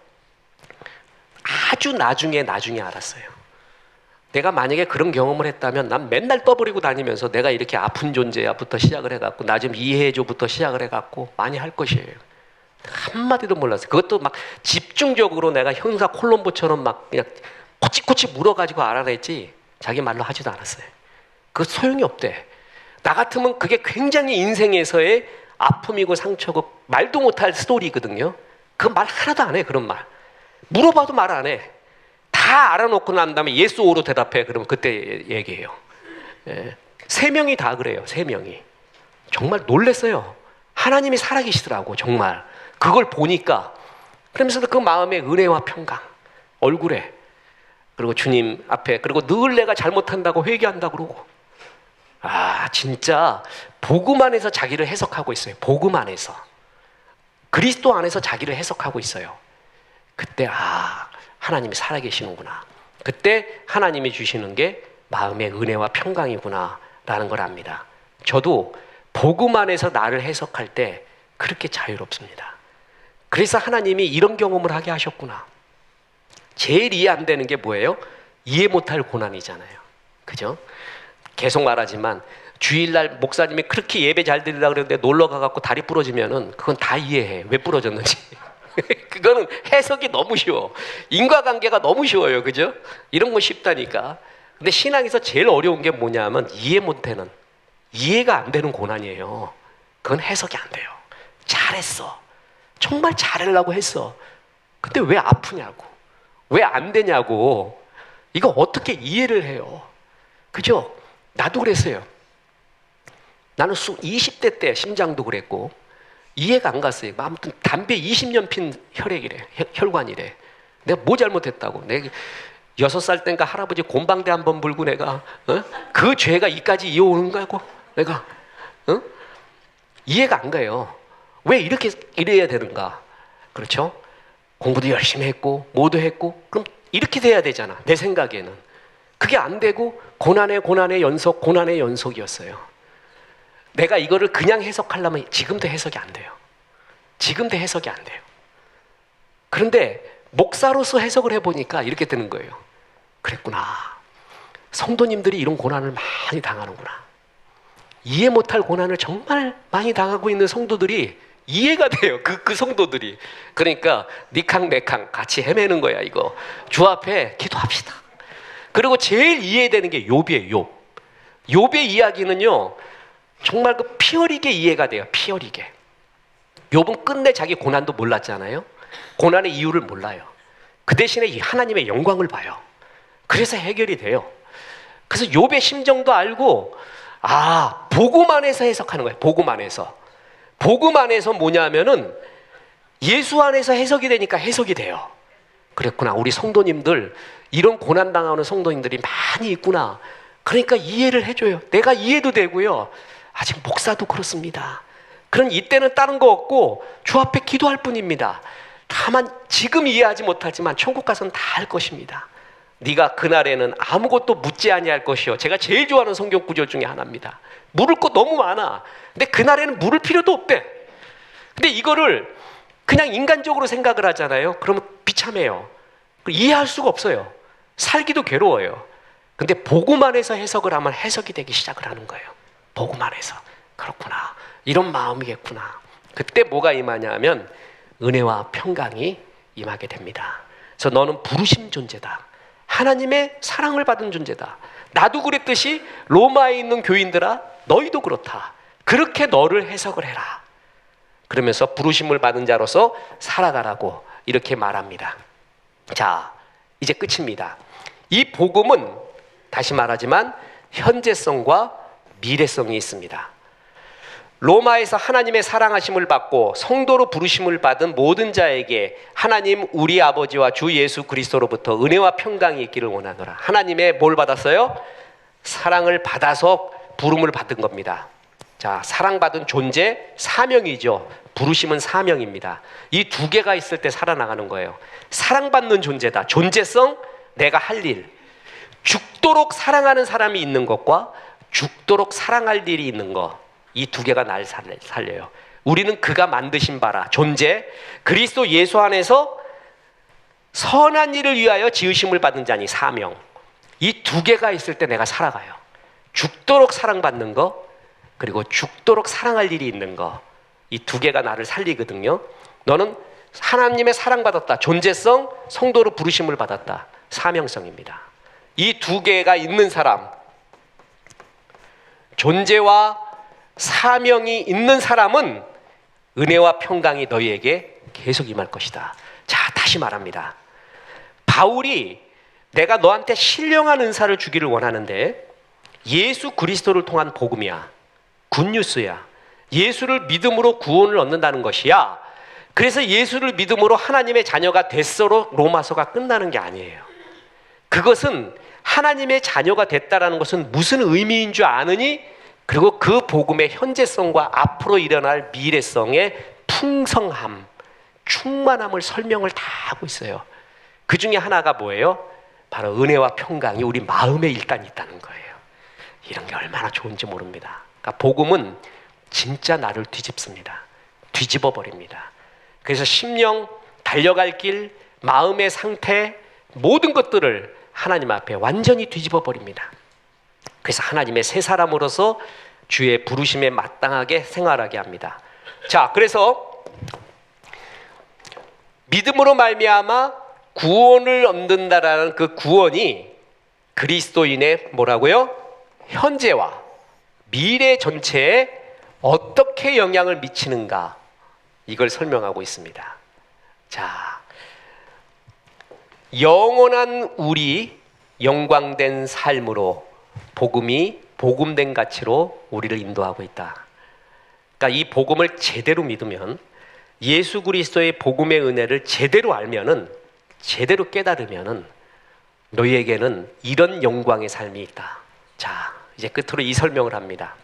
아주 나중에 알았어요. 내가 만약에 그런 경험을 했다면 난 맨날 떠버리고 다니면서 내가 이렇게 아픈 존재야부터 시작을 해갖고 나 좀 이해해줘부터 시작을 해갖고 많이 할 것이에요. 한마디도 몰랐어요. 그것도 막 집중적으로 내가 형사 콜롬보처럼 막 그냥 코치코치 물어가지고 알아냈지 자기 말로 하지도 않았어요. 그거 소용이 없대. 나 같으면 그게 굉장히 인생에서의 아픔이고 상처고 말도 못할 스토리거든요. 그 말 하나도 안 해. 그런 말 물어봐도 말 안 해. 다 알아놓고 난 다음에 yes or로 대답해. 그러면 그때 얘기해요. 예. 3명이 다 그래요. 3명이 정말 놀랬어요. 하나님이 살아계시더라고. 정말 그걸 보니까. 그러면서도 그 마음의 은혜와 평강 얼굴에, 그리고 주님 앞에, 그리고 늘 내가 잘못한다고 회개한다고 그러고. 진짜 복음 안에서 자기를 해석하고 있어요. 복음 안에서 그리스도 안에서 자기를 해석하고 있어요. 그때 하나님이 살아계시는구나. 그때 하나님이 주시는 게 마음의 은혜와 평강이구나 라는 걸 압니다. 저도 복음 안에서 나를 해석할 때 그렇게 자유롭습니다. 그래서 하나님이 이런 경험을 하게 하셨구나. 제일 이해 안 되는 게 뭐예요? 이해 못할 고난이잖아요. 그죠? 계속 말하지만 주일날 목사님이 그렇게 예배 잘 드리려고 그러는데 놀러 가갖고 다리 부러지면은 그건 다 이해해. 왜 부러졌는지. 그거는 해석이 너무 쉬워. 인과관계가 너무 쉬워요. 그죠? 이런 건 쉽다니까. 근데 신앙에서 제일 어려운 게 뭐냐면 이해가 안 되는 고난이에요. 그건 해석이 안 돼요. 잘했어. 정말 잘하려고 했어. 근데 왜 아프냐고. 왜 안 되냐고. 이거 어떻게 이해를 해요. 그죠? 나도 그랬어요. 나는 20대 때 심장도 그랬고 이해가 안 갔어요. 아무튼 담배 20년 핀 혈관이래. 내가 뭐 잘못했다고. 내가 6살 때인가 할아버지 곰방대 한번 불고 내가 그 죄가 이까지 이어오는 거고 내가 이해가 안 가요. 왜 이래야 되는가. 그렇죠? 공부도 열심히 했고 뭐도 했고 그럼 이렇게 돼야 되잖아. 내 생각에는. 그게 안 되고 고난의 연속이었어요. 내가 이거를 그냥 해석하려면 지금도 해석이 안 돼요. 그런데 목사로서 해석을 해보니까 이렇게 되는 거예요. 그랬구나. 성도님들이 이런 고난을 많이 당하는구나. 이해 못할 고난을 정말 많이 당하고 있는 성도들이 이해가 돼요. 그 성도들이. 그러니까 니캉 내캉 같이 헤매는 거야. 이거 주 앞에 기도합시다. 그리고 제일 이해되는 게 욥이에요. 욥의 이야기는요 정말 그 피어리게 이해가 돼요. 피어리게. 욥은 끝내 자기 고난도 몰랐잖아요. 고난의 이유를 몰라요. 그 대신에 하나님의 영광을 봐요. 그래서 해결이 돼요. 그래서 욥의 심정도 알고 복음 안에서 해석하는 거예요. 복음 안에서 뭐냐면은 예수 안에서 해석이 되니까 해석이 돼요. 그랬구나. 우리 성도님들 이런 고난 당하는 성도님들이 많이 있구나. 그러니까 이해를 해줘요. 내가 이해도 되고요. 아직 목사도 그렇습니다. 그런 이때는 다른 거 없고 주 앞에 기도할 뿐입니다. 다만 지금 이해하지 못하지만 천국 가서는 다 할 것입니다. 네가 그날에는 아무것도 묻지 아니할 것이요. 제가 제일 좋아하는 성경 구절 중에 하나입니다. 물을 것 너무 많아. 근데 그날에는 물을 필요도 없대. 근데 이거를 그냥 인간적으로 생각을 하잖아요. 그러면 비참해요. 이해할 수가 없어요. 살기도 괴로워요. 근데 복음 안에서 해석을 하면 해석이 되기 시작을 하는 거예요. 복음 안에서. 그렇구나. 이런 마음이겠구나. 그때 뭐가 임하냐 하면 은혜와 평강이 임하게 됩니다. 그래서 너는 부르심 존재다. 하나님의 사랑을 받은 존재다. 나도 그랬듯이 로마에 있는 교인들아 너희도 그렇다. 그렇게 너를 해석을 해라. 그러면서 부르심을 받은 자로서 살아가라고 이렇게 말합니다. 자, 이제 끝입니다. 이 복음은 다시 말하지만 현재성과 미래성이 있습니다. 로마에서 하나님의 사랑하심을 받고 성도로 부르심을 받은 모든 자에게 하나님 우리 아버지와 주 예수 그리스도로부터 은혜와 평강이 있기를 원하노라. 하나님의 뭘 받았어요? 사랑을 받아서 부름을 받은 겁니다. 자, 사랑받은 존재, 사명이죠. 부르심은 사명입니다. 이 두 개가 있을 때 살아나가는 거예요. 사랑받는 존재다. 존재성, 내가 할 일. 죽도록 사랑하는 사람이 있는 것과 죽도록 사랑할 일이 있는 것. 이 두 개가 날 살려요. 우리는 그가 만드신 바라, 존재, 그리스도 예수 안에서 선한 일을 위하여 지으심을 받은 자니 사명. 이 두 개가 있을 때 내가 살아가요. 죽도록 사랑받는 거, 그리고 죽도록 사랑할 일이 있는 거. 이 두 개가 나를 살리거든요. 너는 하나님의 사랑받았다. 존재성, 성도로 부르심을 받았다. 사명성입니다. 이 두 개가 있는 사람, 존재와 사명이 있는 사람은 은혜와 평강이 너희에게 계속 임할 것이다. 자, 다시 말합니다. 바울이 내가 너한테 신령한 은사를 주기를 원하는데 예수 그리스도를 통한 복음이야. 굿뉴스야. 예수를 믿음으로 구원을 얻는다는 것이야. 그래서 예수를 믿음으로 하나님의 자녀가 됐어로 로마서가 끝나는 게 아니에요. 그것은 하나님의 자녀가 됐다라는 것은 무슨 의미인 줄 아느니? 그리고 그 복음의 현재성과 앞으로 일어날 미래성의 풍성함, 충만함을 설명을 다 하고 있어요. 그 중에 하나가 뭐예요? 바로 은혜와 평강이 우리 마음에 일단 있다는 거예요. 이런 게 얼마나 좋은지 모릅니다. 그러니까 복음은 진짜 나를 뒤집습니다. 뒤집어 버립니다. 그래서 심령, 달려갈 길, 마음의 상태, 모든 것들을 하나님 앞에 완전히 뒤집어 버립니다. 그래서 하나님의 새 사람으로서 주의 부르심에 마땅하게 생활하게 합니다. 자, 그래서 믿음으로 말미암아 구원을 얻는다라는 그 구원이 그리스도인의 뭐라고요? 현재와 미래 전체에 어떻게 영향을 미치는가, 이걸 설명하고 있습니다. 자, 영원한 우리 영광된 삶으로 복음이 복음된 가치로 우리를 인도하고 있다. 그러니까 이 복음을 제대로 믿으면, 예수 그리스도의 복음의 은혜를 제대로 알면은, 제대로 깨달으면은 너희에게는 이런 영광의 삶이 있다. 자, 이제 끝으로 이 설명을 합니다.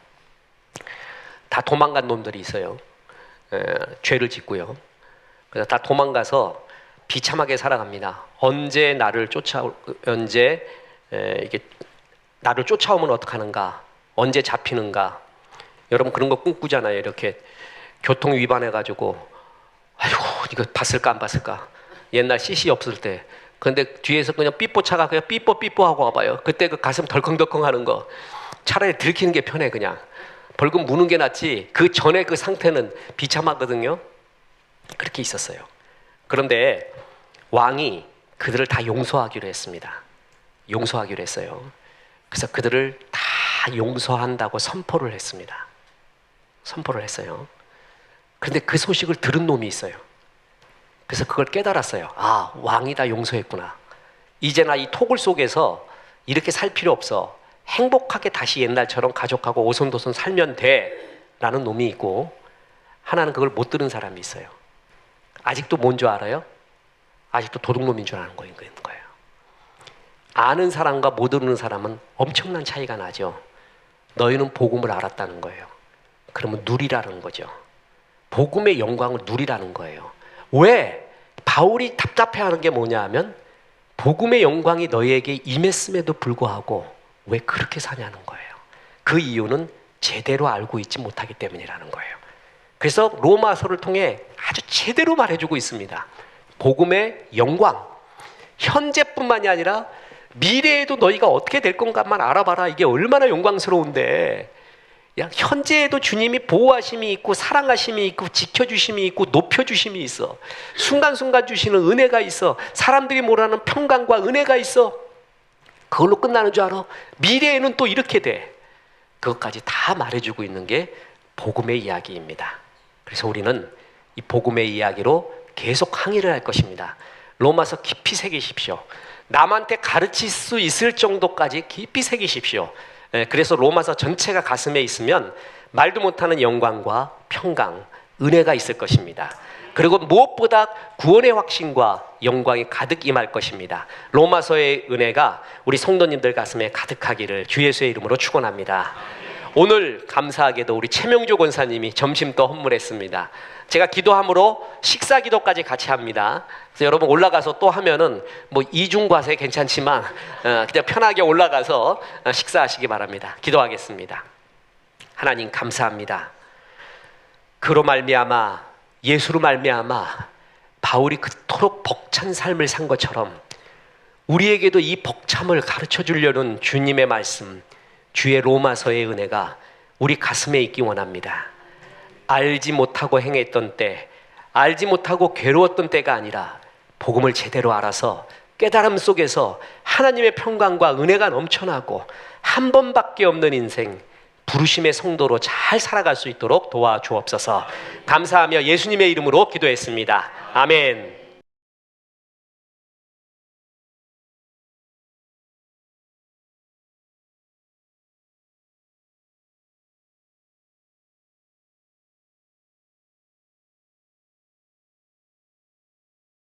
다 도망간 놈들이 있어요. 죄를 짓고요. 그래서 다 도망가서 비참하게 살아갑니다. 언제 나를 쫓아오면 어떡하는가? 언제 잡히는가? 여러분 그런 거 꿈꾸잖아요. 이렇게 교통 위반해가지고, 아이고 이거 봤을까 안 봤을까? 옛날 CC 없을 때. 근데 뒤에서 그냥 삐뽀차가 그냥 삐뽀 하고 와봐요. 그때 그 가슴 덜컹덜컹 하는 거. 차라리 들키는 게 편해. 그냥 벌금 무는 게 낫지. 그 전에 그 상태는 비참하거든요. 그렇게 있었어요. 그런데 왕이 그들을 다 용서하기로 했습니다. 용서하기로 했어요. 그래서 그들을 다 용서한다고 선포를 했습니다. 선포를 했어요. 그런데 그 소식을 들은 놈이 있어요. 그래서 그걸 깨달았어요. 아, 왕이 다 용서했구나. 이제 나 이 토굴 속에서 이렇게 살 필요 없어. 행복하게 다시 옛날처럼 가족하고 오손도손 살면 돼 라는 놈이 있고, 하나는 그걸 못 들은 사람이 있어요. 아직도 뭔 줄 알아요? 아직도 도둑놈인 줄 아는 거예요. 아는 사람과 못 듣는 사람은 엄청난 차이가 나죠. 너희는 복음을 알았다는 거예요. 그러면 누리라는 거죠. 복음의 영광을 누리라는 거예요. 왜? 바울이 답답해하는 게 뭐냐 하면 복음의 영광이 너희에게 임했음에도 불구하고 왜 그렇게 사냐는 거예요. 그 이유는 제대로 알고 있지 못하기 때문이라는 거예요. 그래서 로마서를 통해 아주 제대로 말해주고 있습니다. 복음의 영광, 현재뿐만이 아니라 미래에도 너희가 어떻게 될 건가만 알아봐라. 이게 얼마나 영광스러운데, 야, 현재에도 주님이 보호하심이 있고 사랑하심이 있고 지켜주심이 있고 높여주심이 있어. 순간순간 주시는 은혜가 있어. 사람들이 모르는 평강과 은혜가 있어. 그걸로 끝나는 줄 알아? 미래에는 또 이렇게 돼. 그것까지 다 말해주고 있는 게 복음의 이야기입니다. 그래서 우리는 이 복음의 이야기로 계속 항의를 할 것입니다. 로마서 깊이 새기십시오. 남한테 가르칠 수 있을 정도까지 깊이 새기십시오. 그래서 로마서 전체가 가슴에 있으면 말도 못하는 영광과 평강, 은혜가 있을 것입니다. 그리고 무엇보다 구원의 확신과 영광이 가득 임할 것입니다. 로마서의 은혜가 우리 성도님들 가슴에 가득하기를 주 예수의 이름으로 축원합니다. 오늘 감사하게도 우리 최명조 권사님이 점심 또 헌물했습니다. 제가 기도함으로 식사 기도까지 같이 합니다. 그래서 여러분 올라가서 또 하면은 뭐 이중과세 괜찮지만 그냥 편하게 올라가서 식사하시기 바랍니다. 기도하겠습니다. 하나님 감사합니다. 그로 말미암아, 예수로 말미암아 바울이 그토록 벅찬 삶을 산 것처럼 우리에게도 이 벅참을 가르쳐 주려는 주님의 말씀, 주의 로마서의 은혜가 우리 가슴에 있기 원합니다. 알지 못하고 행했던 때, 알지 못하고 괴로웠던 때가 아니라 복음을 제대로 알아서 깨달음 속에서 하나님의 평강과 은혜가 넘쳐나고 한 번밖에 없는 인생, 부르심의 성도로 잘 살아갈 수 있도록 도와주옵소서. 감사하며 예수님의 이름으로 기도했습니다. 아멘.